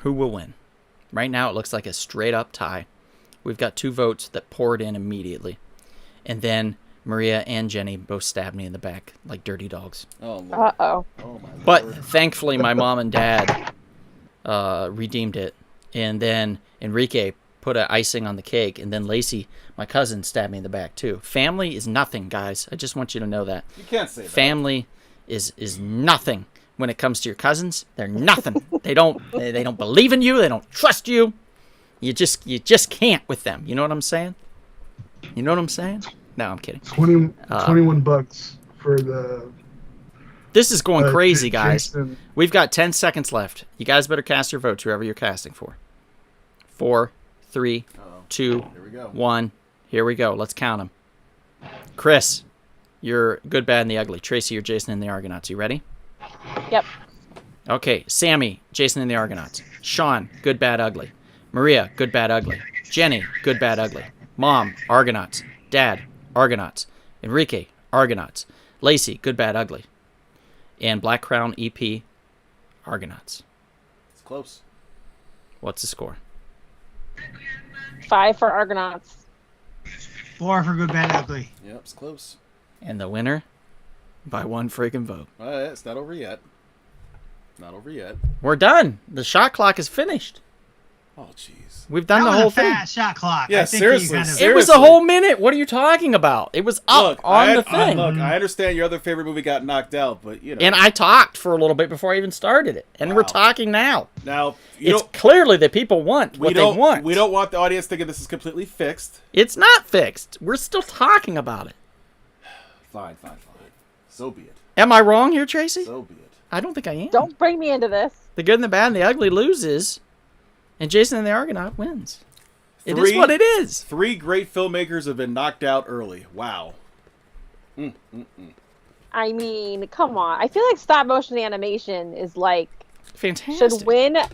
Who will win? Right now, it looks like a straight-up tie. We've got 2 votes that poured in immediately. And then Maria and Jenny both stabbed me in the back like dirty dogs. Oh, Lord. Uh-oh. Oh, my Lord. But thankfully, my mom and dad redeemed it. And then Enrique put an icing on the cake. And then Lacey, my cousin, stabbed me in the back, too. Family is nothing, guys. I just want you to know that. You can't say that. Family is nothing when it comes to your cousins. They're nothing. they don't believe in you. They don't trust you. You just can't with them. You know what I'm saying? You know what I'm saying? No, I'm kidding. 21 bucks for the. This is going crazy, guys. Jason. We've got 10 seconds left. You guys better cast your votes, whoever you're casting for. 4, 3, 2, Here we go. 1. Here we go. Let's count them. Chris, you're Good, Bad, and the Ugly. Tracy, you're Jason and the Argonauts. You ready? Yep. Okay. Sammy, Jason and the Argonauts. Sean, good, bad, ugly. Maria, good, bad, ugly. Jenny, good, bad, ugly. Mom, Argonauts. Dad, Argonauts. Enrique, Argonauts. Lacey, good, bad, ugly. And Black Crown EP, Argonauts. It's close. What's the score? 5 for Argonauts. 4 for good, bad, ugly. Yep, it's close. And the winner by one freaking vote. It's not over yet. Not over yet. We're done. The shot clock is finished. Oh, jeez. We've done That the was whole a thing. fast shot clock. Yeah, I think seriously, You kind of, It was a seriously. whole minute. What are you talking about? It was up Look, on the thing. Look, I understand your other favorite movie got knocked out, but you know. And I talked for a little bit before I even started it. And we're Wow. talking now. Now, you It's don't, clearly that people want we what they don't want. we don't want the audience thinking this is completely fixed. It's not fixed. We're still talking about it. Fine. So be it. Am I wrong here, Tracy? So be it. I don't think I am. Don't bring me into this. The good and the bad and the ugly loses. And Jason and the Argonaut wins. It is what it is. 3 great filmmakers have been knocked out early. Wow. I mean, come on. I feel like stop motion animation is like Fantastic.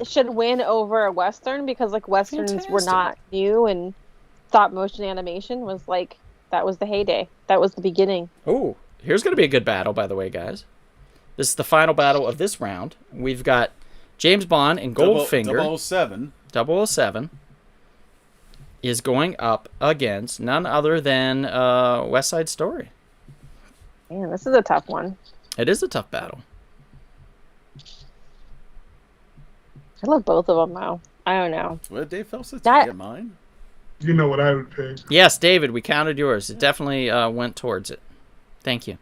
should win over a western because like westerns were Fantastic. not new and stop motion animation was like that was the heyday. That was the beginning. Oh, here's going to be a good battle, by the way, guys. This is the final battle of this round. We've got James Bond and Goldfinger. 007. 007 is going up against none other than West Side Story. Man, this is a tough one. It is a tough battle. I love both of them though. I don't know. What, Dave Phelps? Did That- you get mine? You know what I would pick. Yes, David, we counted yours. It definitely went towards it. Thank you.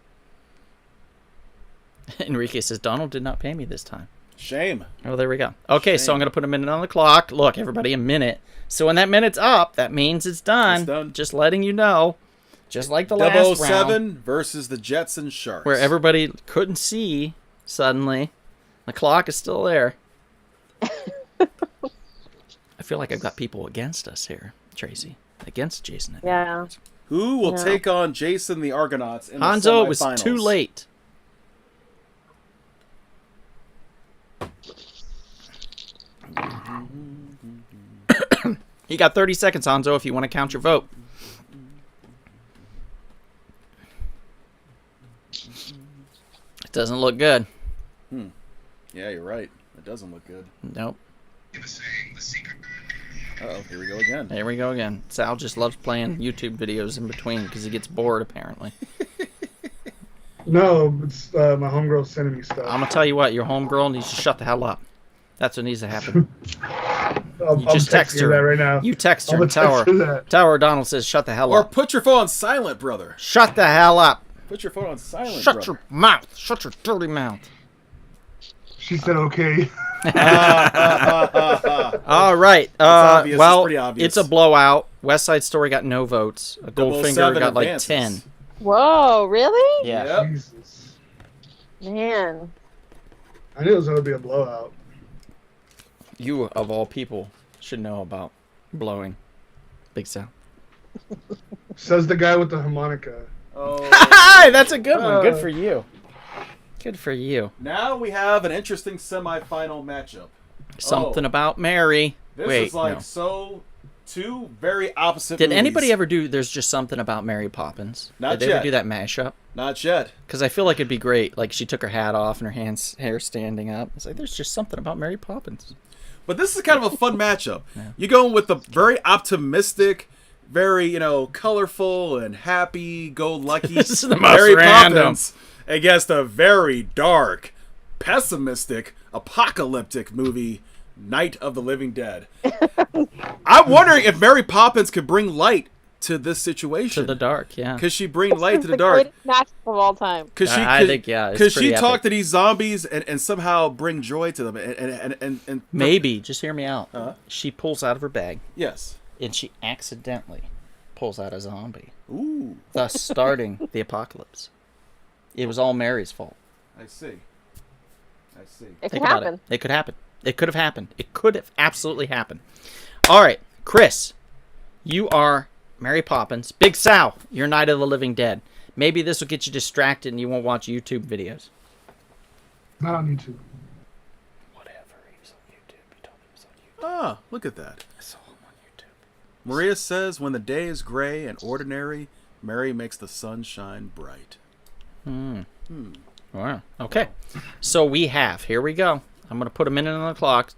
Enrique says, Donald did not pay me this time. Shame. Oh, there we go. Okay, so Shame. I'm going to put a minute on the clock. Look, everybody, a minute. So when that minute's up, that means it's done. It's done. Just letting you know. Just like the last 007 round, versus the Jets and Sharks. where everybody couldn't see suddenly. The clock is still there. I feel like I've got people against us here, Tracy. Against Jason. Yeah. Who will Yeah. take on Jason the Argonauts in the Hanzo, it was semifinals? too late. You got 30 seconds, Hanzo, if you want to count your vote. It doesn't look good. Yeah, you're right. It doesn't look good. Nope. Uh-oh, here we go again. There we go again. Sal just loves playing YouTube videos in between because he gets bored, apparently. No, it's my homegirl sending me stuff. I'm going to tell you what, your homegirl needs to shut the hell up. That's what needs to happen. I'm just text texting her. that right now. You text her I'm and tell gonna text her her. that. Tell her Donald says shut the hell Or up. put your phone on silent, brother. Shut the hell up. Put your phone on silent, Shut brother. your mouth. Shut your dirty mouth. She said okay. All right. obvious. It's Well, pretty obvious. it's a blowout. West Side Story got no votes. Goldfinger 007 got like advances. 10. Whoa, really? Yeah. Yep. Jesus. Man. I knew it was going to be a blowout. You, of all people, should know about blowing. Big Sal. Says the guy with the harmonica. Oh. That's a good one. Good for you. Good for you. Now we have an interesting semifinal matchup. Something about Mary. This Wait, is like no. so two very opposite Did movies. anybody ever do There's Just Something About Mary Poppins? Not Did they ever yet. do that mashup? Not yet. Because I feel like it'd be great. Like she took her hat off and her hair standing up. It's like, there's just something about Mary Poppins. But this is kind of a fun matchup. You're going with the very optimistic, very, colorful and happy-go-lucky This is the most Mary random. Poppins against a very dark, pessimistic, apocalyptic movie, Night of the Living Dead. I'm wondering if Mary Poppins could bring light to this situation. To the dark, yeah. Could she bring light to the The dark? greatest match of all time. Could she? I think, yeah, it's Could she pretty talk epic. to these zombies and somehow bring joy to them? And Maybe, just hear me out. Uh-huh. She pulls out of her bag Yes. and she accidentally pulls out a zombie, Ooh, thus starting the apocalypse. It was all Mary's fault. I see. I see. It could Think about happen. it. It could happen. It could have happened. It could have absolutely happened. All right, Chris, you are Mary Poppins. Big Sal, you're Night of the Living Dead. Maybe this will get you distracted and you won't watch YouTube videos. Not on YouTube. Whatever. He was on YouTube. He told me he was Ah, look at that. I saw him on YouTube. Maria says, when the day is gray and ordinary, Mary makes the sun shine bright. Wow. Okay. So we have, here we go. I'm going to put a minute on the clock.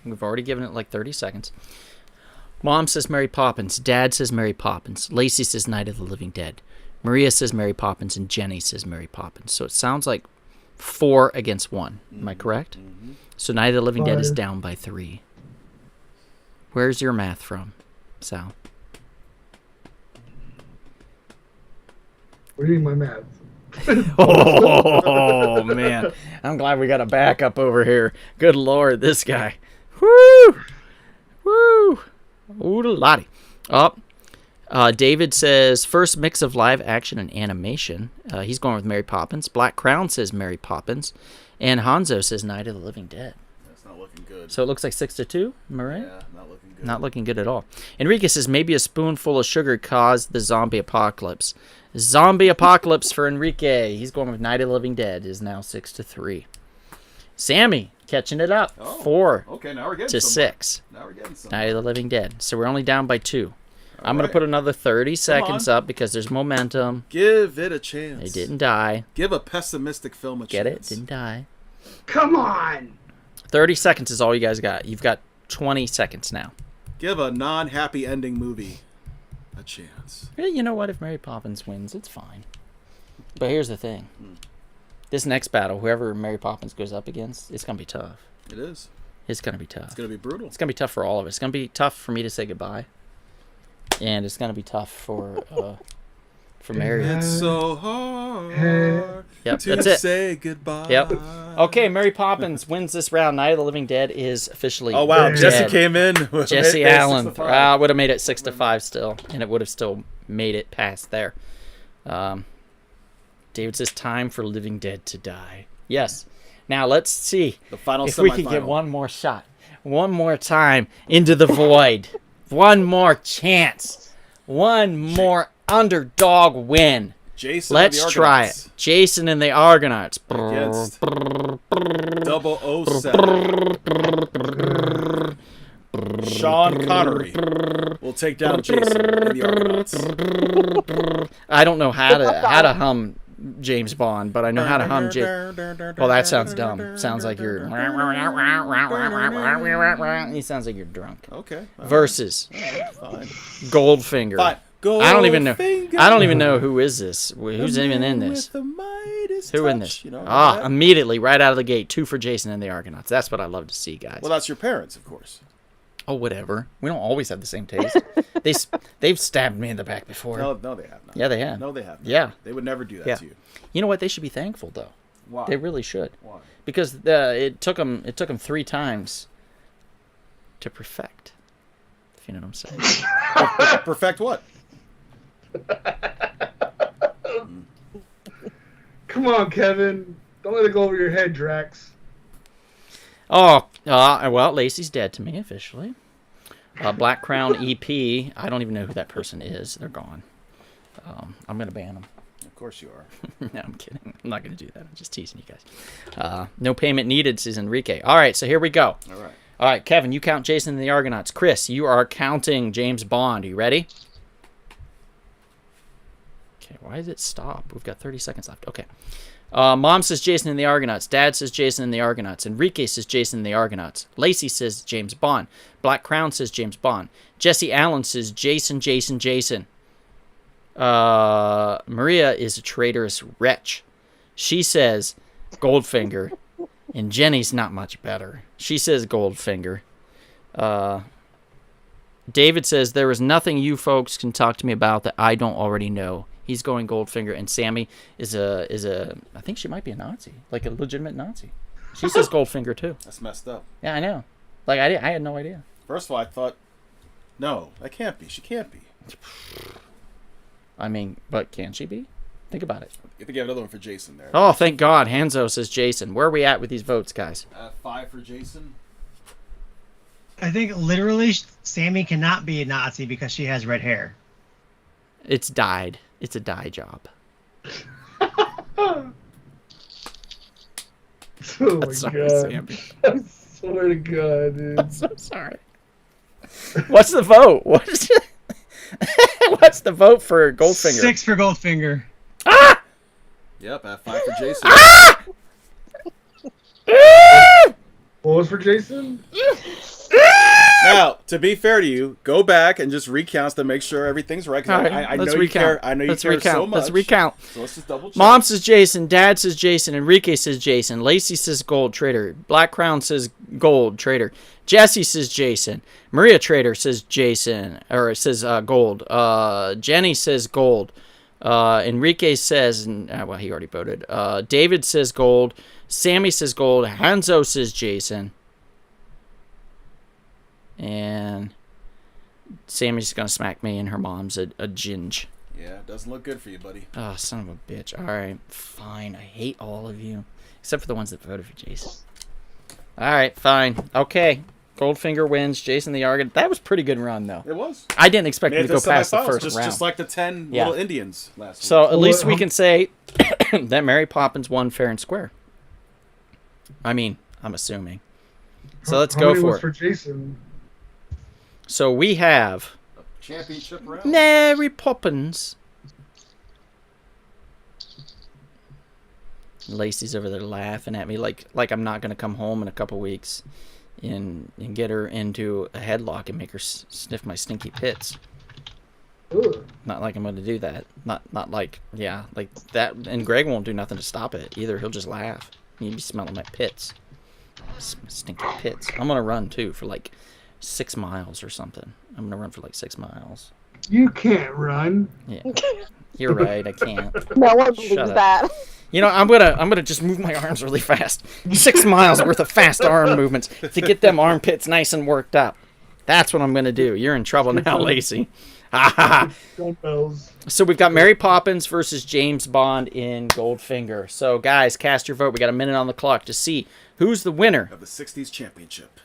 We've already given it like 30 seconds. Mom says Mary Poppins. Dad says Mary Poppins. Lacey says Night of the Living Dead. Maria says Mary Poppins. And Jenny says Mary Poppins. So it sounds like 4 against 1. Am I correct? Mm-hmm. So Night of the Living Dead is down by 3. Where's your math from, Sal? What do you mean my math? Oh, man. I'm glad we got a backup over here. Good Lord, this guy. Woo! Woo! Oodalotty. David says, first mix of live action and animation. He's going with Mary Poppins. Black Crown says Mary Poppins. And Hanzo says Night of the Living Dead. That's not looking good. So it looks like 6-2, am I right? Yeah, not looking good. Not looking good at all. Enrique says maybe a spoonful of sugar caused the zombie apocalypse. Zombie apocalypse for Enrique. He's going with Night of the Living Dead. Is now 6-3. Sammy catching it up. 4 okay, now we're getting to somewhere. 6. Now we're getting somewhere. Night of the Living Dead. So we're only down by 2. I'm going right. to put another 30 seconds up because there's momentum. Give it a chance. They didn't die. Give a pessimistic film a Get chance. it? Didn't die. Come on. 30 seconds is all you guys got. You've got 20 seconds now. Give a non-happy ending movie a chance. Yeah, you know what? If Mary Poppins wins, it's fine. But here's the thing. This next battle, whoever Mary Poppins goes up against, it's going to be tough. It is. It's going to be tough. It's going to be brutal. It's going to be tough for all of us. It's going to be tough for me to say goodbye. And it's going to be tough for Mary. It's so hard Yep, to that's it. say goodbye. Yep. Okay, Mary Poppins wins this round. Night of the Living Dead is officially Oh, wow. dead. Jesse came in. Jesse Allen would have made it 6-5 still, and it would have still made it past there. David says, time for Living Dead to die. Yes. Now let's see The final if we can semifinal. get one more shot, one more time into the void, one more chance, one more underdog win. Jason Let's and the try Argonauts it. Jason and the Argonauts. against 007. Sean Connery will take down Jason and the Argonauts. I don't know how to hum James Bond, but I know how to hum Well, that sounds dumb. Sounds like you're. He sounds like you're drunk. Okay. Versus Fine. Goldfinger. Fine. I don't even know. Goldfinger. I don't even know who is this. Who's even in this? Who in this? You know, Ah, immediately right out of the gate, 2 for Jason and the Argonauts. That's what I love to see, guys. Well, that's your parents, of course. Oh, whatever. We don't always have the same taste. They've stabbed me in the back before. No, they have not. Yeah, they have. No, they have not. Yeah. They would never do that Yeah. to you. You know what? They should be thankful, though. Why? They really should. Why? Because it took them 3 times to perfect. If you know what I'm saying. Perfect what? Come on, Kevin. Don't let it go over your head, Drax. Oh, well, Lacey's dead to me officially. Black Crown EP. I don't even know who that person is. They're gone. I'm gonna ban them. Of course you are. No, I'm kidding. I'm not gonna do that. I'm just teasing you guys. No payment needed, says Enrique. All right, so here we go. All right, Kevin, you count Jason and the Argonauts. Chris, you are counting James Bond. Are you ready? Okay, why did it stop? We've got 30 seconds left. Okay. Mom says Jason and the Argonauts. Dad says Jason and the Argonauts. Enrique says Jason and the Argonauts. Lacey says James Bond. Black Crown says James Bond. Jesse Allen says Jason. Maria is a traitorous wretch. She says Goldfinger. And Jenny's not much better. She says Goldfinger. David says there is nothing you folks can talk to me about that I don't already know. He's going Goldfinger, and Sammy is a I think she might be a Nazi, like a legitimate Nazi. She says Goldfinger too. That's messed up. Yeah, I know. Like I had no idea. First of all, I thought, no, that can't be. She can't be. I mean, but can she be? Think about it. You think you have another one for Jason there? Oh, thank God. Hanzo says Jason. Where are we at with these votes, guys? 5 for Jason. I think literally Sammy cannot be a Nazi because she has red hair. It's dyed. It's a dye job. Oh Sorry, my God. Sammy. I'm Swear to God, dude. I'm so sorry. What's the vote? What's the vote for Goldfinger? 6 for Goldfinger. Ah! Yep, at 5 for Jason. Ah! What was for Jason? Now, to be fair to you, go back and just recount to make sure everything's right. 'Cause All right, I let's know you care. recount. I know you Let's care recount. so much. Let's recount. So let's just double check. Mom says Jason. Dad says Jason. Enrique says Jason. Lacey says Gold Trader. Black Crown says Gold Trader. Jesse says Jason. Maria Trader says Jason, or says Gold. Jenny says Gold. Enrique says, well, he already voted. David says Gold. Sammy says Gold. Hanzo says Jason. And Sammy's going to smack me, and her mom's a ginge. Yeah, doesn't look good for you, buddy. Oh, son of a bitch. All right, fine. I hate all of you. Except for the ones that voted for Jason. All right, fine. Okay. Goldfinger wins. Jason the Argonauts. That was a pretty good run, though. It was. I didn't expect Made him to go past the semifinals, first round. just like the 10 Yeah. little Indians last So week. at least we can say that Mary Poppins won fair and square. I mean, I'm assuming. So let's How go many was for for it. Jason? So we have Championship round. Mary Poppins. Lacey's over there laughing at me like I'm not going to come home in a couple weeks and get her into a headlock and make her sniff my stinky pits. Ugh. Not like I'm going to do that. Not like, yeah, like that. And Greg won't do nothing to stop it either. He'll just laugh. He'd be smelling my pits. Stinky pits. I'm going to run too for like 6 miles or something. I'm going to run for like 6 miles. You can't run. Yeah. You're right. I can't. No one believes up. that. You know, I'm gonna just move my arms really fast. 6 miles worth of fast arm movements to get them armpits nice and worked up. That's what I'm gonna do. You're in trouble now, Lacey. Dumbbells. So we've got Mary Poppins versus James Bond in Goldfinger. So guys, cast your vote. We got a minute on the clock to see who's the winner. Of the 60s championship.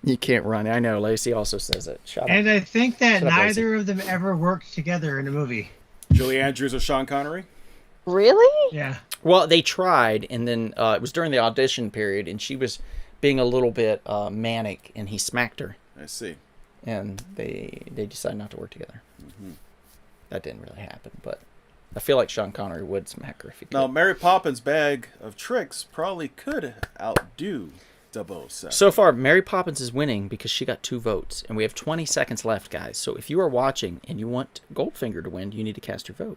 You can't run. I know. Lacey also says it. Shut up. And I think that Shut up, neither of them ever worked together in a movie. Julie Andrews or Sean Connery? Really? Yeah. Well, they tried, and then it was during the audition period, and she was being a little bit manic, and he smacked her. I see. And they decided not to work together. Mm-hmm. That didn't really happen, but I feel like Sean Connery would smack her if he could. Now, Mary Poppins' bag of tricks probably could outdo 007. So far, Mary Poppins is winning because she got 2 votes, and we have 20 seconds left, guys. So if you are watching and you want Goldfinger to win, you need to cast your vote.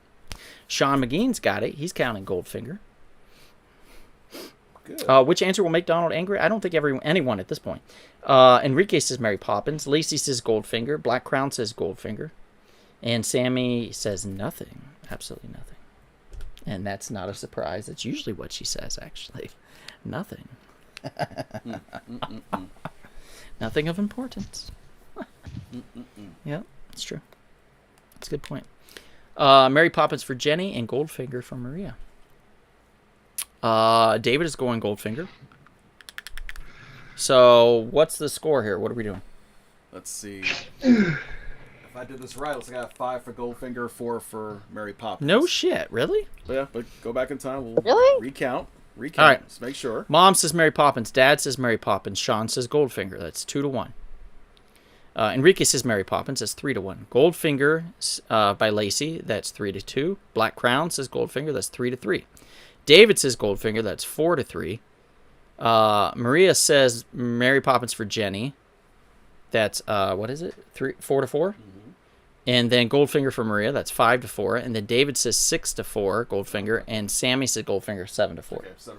Sean McGean's got it. He's counting Goldfinger. Good. Which answer will make Donald angry? I don't think anyone at this point. Enrique says Mary Poppins. Lacey says Goldfinger. Black Crown says Goldfinger. And Sammy says nothing. Absolutely nothing. And that's not a surprise. That's usually what she says, actually. Nothing. Nothing of importance. Yeah, it's true. That's a good point. Mary Poppins for Jenny and Goldfinger for Maria. David is going Goldfinger. So, what's the score here? What are we doing? Let's see. If I did this right, let's got 5 for Goldfinger, 4 for Mary Poppins. No shit, really? Yeah, but go back in time. We'll Really? recount. All right. Let's make sure. Mom says Mary Poppins. Dad says Mary Poppins. Sean says Goldfinger. That's 2-1. Enrique says Mary Poppins. That's 3-1. Goldfinger by Lacey. That's 3-2. Black Crown says Goldfinger. That's 3-3. David says Goldfinger. That's 4-3. Maria says Mary Poppins for Jenny. That's what is it? 4-4. Mm-hmm. And then Goldfinger for Maria. That's 5-4. And then David says 6-4 Goldfinger, and Sammy says Goldfinger 7-4. Okay, 7-4.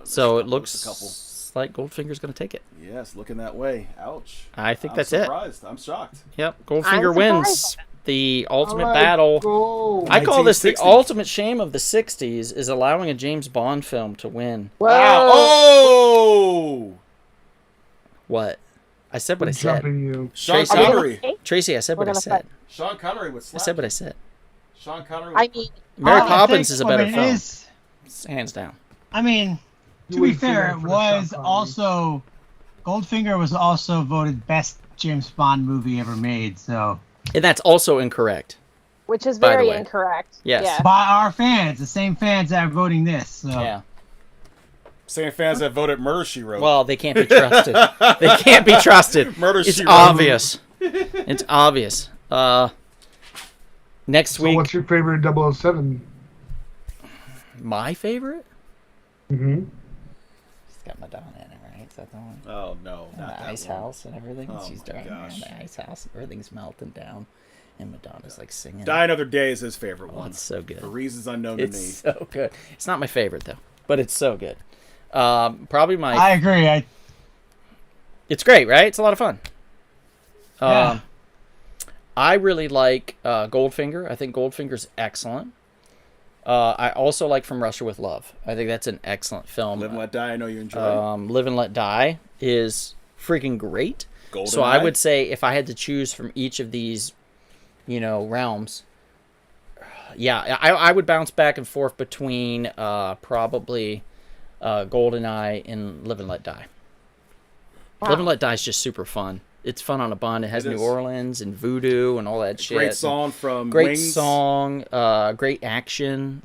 So it looks like Goldfinger's going to take it. Yes, looking that way. Ouch. I think that's I'm it. surprised. I'm shocked. Yep, Goldfinger I'm wins surprised. the ultimate All right, battle. go. I call this the 1960s. ultimate shame of the 60s is allowing a James Bond film to win. Whoa. Wow. Oh! What? I said what I I'm said. jumping you. Sean Tracy. Connery. Tracy, I said We're what I gonna said. fight. Sean Connery would I slap. said what I said. Sean Connery. I mean, Mary Oh, I Poppins think- is a better I mean, film. it is- Hands down. I mean, You to be wouldn't see fair, that it for the was Sean Connery. also Goldfinger was also voted best James Bond movie ever made. So And that's also incorrect. which is By the very way. incorrect. Yes. Yeah. by our fans, the same fans that are voting this. So Yeah. Same fans that voted Murder, She Wrote. Well, they can't be trusted. They can't be trusted. Murder, It's She Wrote. obvious. It's obvious. Next So week, what's your favorite 007? my favorite? Mm-hmm. It's got Madonna in it, right? Is that the one? Oh, no. And Not the that ice one. house and everything. Oh She's my driving around gosh. the ice house and everything's melting down. And Madonna's like singing. Die Another Day is his favorite Oh, one. it's so good. For reasons unknown to It's me. so good. It's not my favorite, though. But it's so good. Probably my... I agree. It's great, right? It's a lot of fun. Yeah. I really like Goldfinger. I think Goldfinger's excellent. I also like From Russia with Love. I think that's an excellent film. Live and Let Die, I know you enjoy. Live and Let Die is freaking great. Golden So I Eye? would say if I had to choose from each of these, realms, yeah, I would bounce back and forth between probably GoldenEye and Live and Let Die. Wow. Live and Let Die is just super fun. It's fun on a bun. It has It New is. Orleans and voodoo and all that shit. Great song from Great Wings. song. Great action.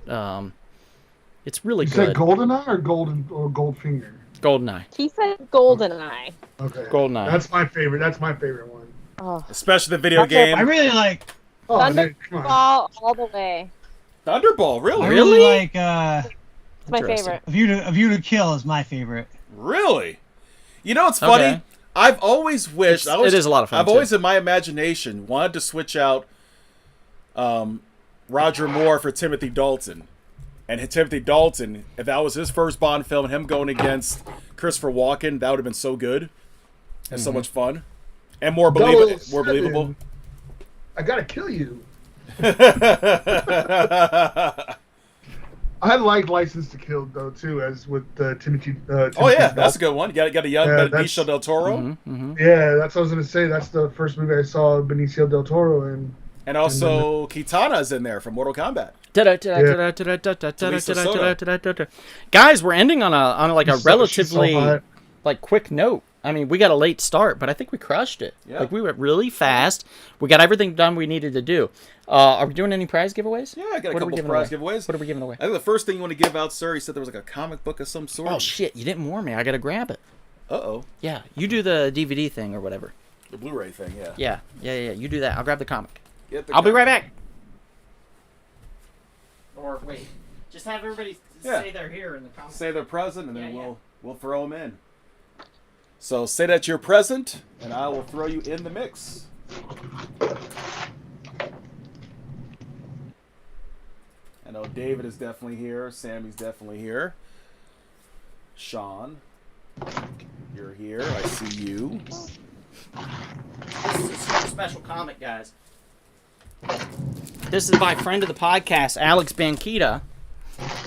It's really You good. said Goldeneye or Goldfinger? GoldenEye. He said GoldenEye. Okay. GoldenEye. That's my favorite. That's my favorite one. Oh, Especially the video game. I really like. Oh, man, come on. Thunderball all the way. Thunderball, I really? Really? really like. It's my Interesting. favorite. A View to Kill is my favorite. Really? You know what's funny? Okay. I've always wished. It is a lot of fun, I've too. always, in my imagination, wanted to switch out Roger Moore for Timothy Dalton. And Timothy Dalton, if that was his first Bond film, him going against Christopher Walken, that would have been so good and so much fun. And more believable. 007. More believable. I gotta kill you. I like License to Kill though too, as with Timothy. Oh yeah, that's a good one. You got a young Yeah, Benicio del Toro, Yeah, that's what I was gonna say. That's the first movie I saw Benicio del Toro in. and also Kitana's in there from Mortal Kombat. Guys, we're ending on a like a She's so relatively hot. like quick note. I mean, we got a late start, but I think we crushed it. Yeah. Like we went really fast. We got everything done we needed to do. Are we doing any prize giveaways? Yeah, I got a What are we couple of giving prize away? giveaways. What are we giving away? I think the first thing you want to give out, sir, he said there was like a comic book of some sort. Oh shit! You didn't warn me. I gotta grab it. Uh-oh. Yeah, you do the DVD thing or whatever. The Blu-ray thing, yeah. Yeah. You do that. I'll grab the comic. Get the I'll be comic. right back. Or wait, just have everybody Yeah. say they're here in the comic. Say they're present, and then Yeah. we'll throw them in. So say that you're present, and I will throw you in the mix. I know David is definitely here. Sammy's definitely here. Sean, you're here. I see you. This is a super special comic, guys. This is by friend of the podcast, Alex Banquita,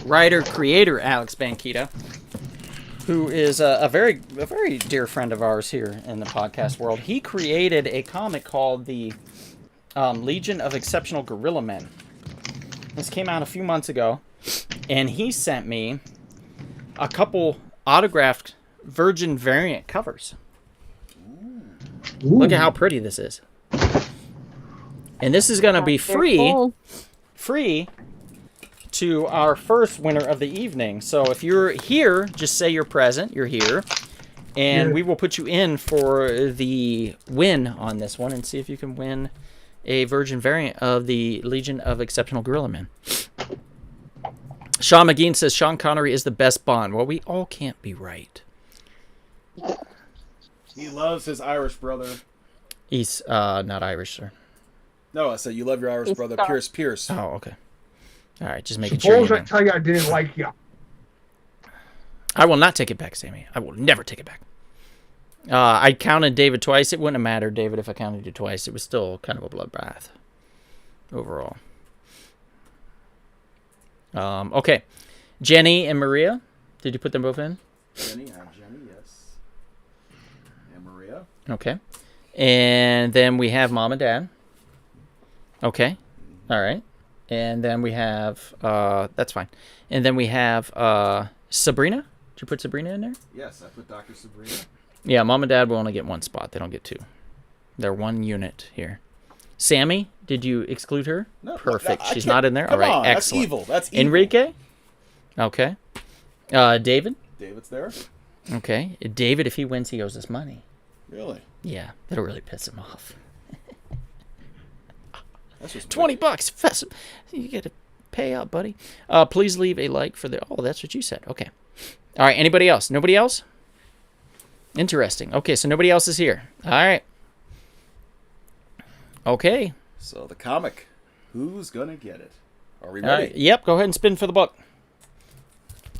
writer, creator Alex Banquita, who is a very dear friend of ours here in the podcast world. He created a comic called the Legion of Exceptional Gorilla Men. This came out a few months ago, and he sent me a couple autographed Virgin variant covers. Look at how pretty this is. And this is going to be free to our first winner of the evening. So if you're here, just say you're present, you're here, and we will put you in for the win on this one and see if you can win a Virgin variant of the Legion of Exceptional Gorilla Men. Sean McGean says Sean Connery is the best Bond. Well, we all can't be right. He loves his Irish brother. He's not Irish, sir. No, I said you love your Irish He's brother, Scottish. Pierce. Oh, okay. All right, just making sure. Suppose I tell you I didn't like you. I will not take it back, Sammy. I will never take it back. I counted David twice. It wouldn't have mattered, David, if I counted you twice. It was still kind of a bloodbath overall. Okay. Jenny and Maria. Did you put them both in? Jenny, yes. And Maria. Okay. And then we have Mom and Dad. Okay. All right. And then we have, that's fine. And then we have Sabrina. Did you put Sabrina in there? Yes, I put Dr. Sabrina. Yeah, Mom and Dad will only get one spot. They don't get two. They're one unit here. Sammy, did you exclude her? No, Perfect. can't- She's not in there? Come All right, on, excellent. That's evil. That's evil. Enrique? Okay. David? David's there. Okay. David, if he wins, he owes us money. Really? Yeah, that'll really piss him off. That's just $20. You got to pay up, buddy. Please leave a like for the... Oh, that's what you said. Okay. All right, anybody else? Nobody else? Interesting. Okay, so nobody else is here. All right. Okay. So the comic. Who's going to get it? Are we All ready? right. Yep, go ahead and spin for the book.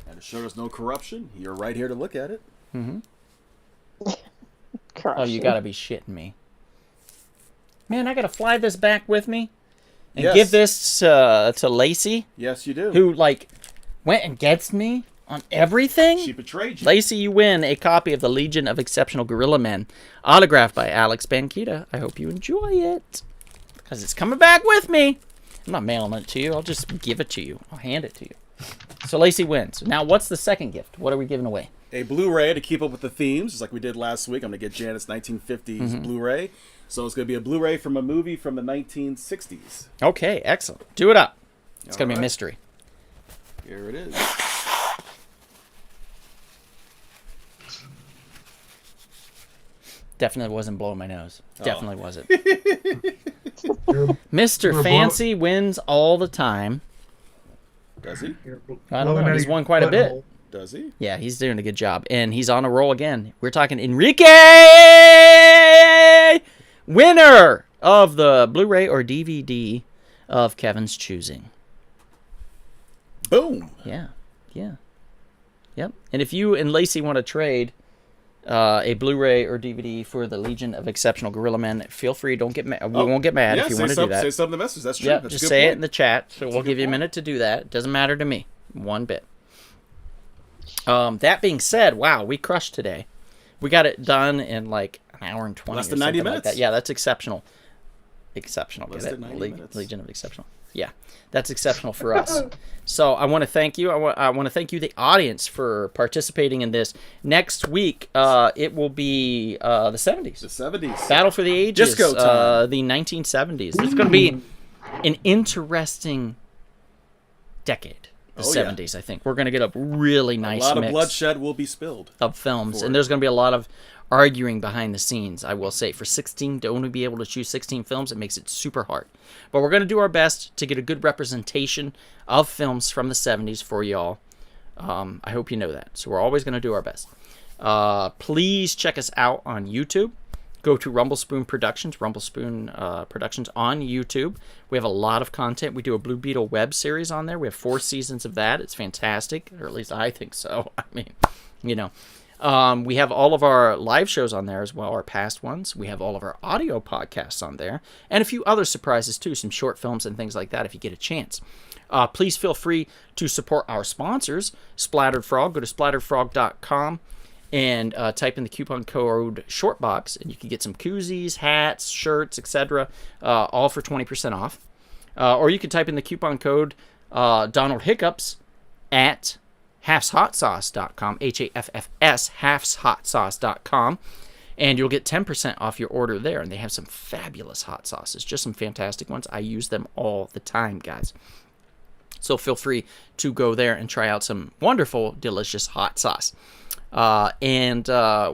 And to show there's no corruption, you're right here to look at it. Mm-hmm. Corruption. Oh, you got to be shitting me. Man, I got to fly this back with me and Yes. give this to Lacey, Yes, you do. who, like, went and gets me on everything. She betrayed you. Lacey, you win a copy of the Legion of Exceptional Gorilla Men, autographed by Alex Banquita. I hope you enjoy it, because it's coming back with me. I'm not mailing it to you. I'll just give it to you. I'll hand it to you. So Lacey wins. Now, what's the second gift? What are we giving away? A Blu-ray to keep up with the themes, just like we did last week. I'm going to get Janet's 1950s Blu-ray. So it's going to be a Blu-ray from a movie from the 1960s. Okay, excellent. Do it up. It's going to be a All right. mystery. Here it is. Definitely wasn't blowing my nose. Definitely wasn't. You're- Mr. You're Fancy wins all the time. Does he? you're I don't know. blowing He's out won your quite a bit. butthole. Does he? Yeah, he's doing a good job. And he's on a roll again. We're talking Enrique, winner of the Blu-ray or DVD of Kevin's choosing. Boom. Yeah. Yep. And if you and Lacey want to trade a Blu-ray or DVD for the Legion of Exceptional Gorilla Men, feel free. Don't get mad. We won't get mad if you want to do that. Say something in the message. That's true. Yeah, That's just a good say it point. in the chat. So we'll a give good you a point. minute to do that. It doesn't matter to me one bit. That being said, wow, we crushed today. We got it done in like an hour and 20. Less or than 90 something like minutes. that. Yeah, that's exceptional. Exceptional. Less Get than it? 90 minutes. Legion of Exceptional. Yeah, that's exceptional for us. So I want to thank you. I want to thank you, the audience, for participating in this. Next week, it will be the 70s. The 70s. Battle for the Ages. Disco time. The 1970s. It's going to be an interesting decade. The Oh, yeah. 70s, I think. We're going to get a really nice A lot mix of bloodshed will be spilled. of films. for And it. there's going to be a lot of arguing behind the scenes, I will say. For 16, to only be able to choose 16 films, it makes it super hard. But we're going to do our best to get a good representation of films from the 70s for y'all. I hope you know that. So we're always going to do our best. Please check us out on YouTube. Go to Rumblespoon Productions, Productions on YouTube. We have a lot of content. We do a Blue Beetle web series on there. We have 4 seasons of that. It's fantastic, or at least I think so. I mean, you know. We have all of our live shows on there as well, our past ones. We have all of our audio podcasts on there, and a few other surprises too, some short films and things like that if you get a chance. Please feel free to support our sponsors, Splattered Frog. Go to splatteredfrog.com and type in the coupon code SHORTBOX, and you can get some koozies, hats, shirts, etc., all for 20% off. Or you can type in the coupon code Donald Hiccups at halfshotsauce.com, HAFFS, halfshotsauce.com, and you'll get 10% off your order there. And they have some fabulous hot sauces, just some fantastic ones. I use them all the time, guys. So feel free to go there and try out some wonderful, delicious hot sauce. And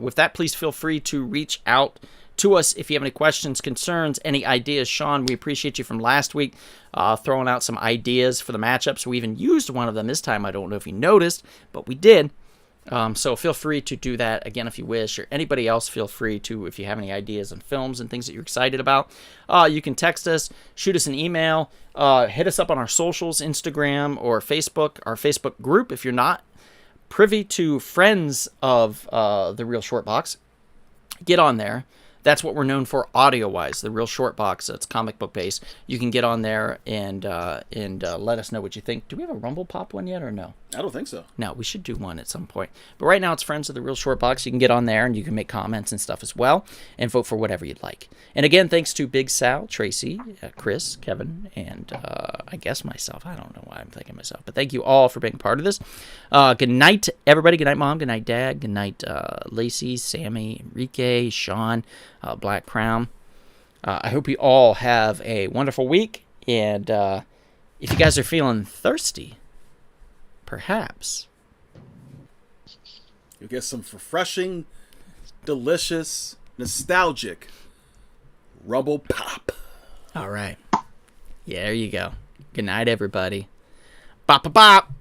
with that, please feel free to reach out to us if you have any questions, concerns, any ideas. Sean, we appreciate you from last week throwing out some ideas for the matchups. We even used one of them this time. I don't know if you noticed, but we did. So feel free to do that again if you wish, or anybody else feel free to, if you have any ideas on films and things that you're excited about. You can text us, shoot us an email, hit us up on our socials, Instagram or Facebook, our Facebook group. If you're not privy to friends of The Real Short Box, get on there. That's what we're known for audio-wise, The Real Short Box. It's comic book based. You can get on there and let us know what you think. Do we have a Rumble Pop one yet or no? I don't think so. No, we should do one at some point. But right now it's Friends of The Real Short Box. You can get on there and you can make comments and stuff as well and vote for whatever you'd like. And again, thanks to Big Sal, Tracy, Chris, Kevin, and I guess myself. I don't know why I'm thinking myself. But thank you all for being part of this. Good night, everybody. Good night, Mom. Good night, Dad. Good night, Lacey, Sammy, Enrique, Sean, Black Crown. I hope you all have a wonderful week. And if you guys are feeling thirsty, perhaps You'll get some refreshing, delicious, nostalgic Rubble Pop. All right. Yeah, there you go. Good night, everybody. Bop, bop, bop.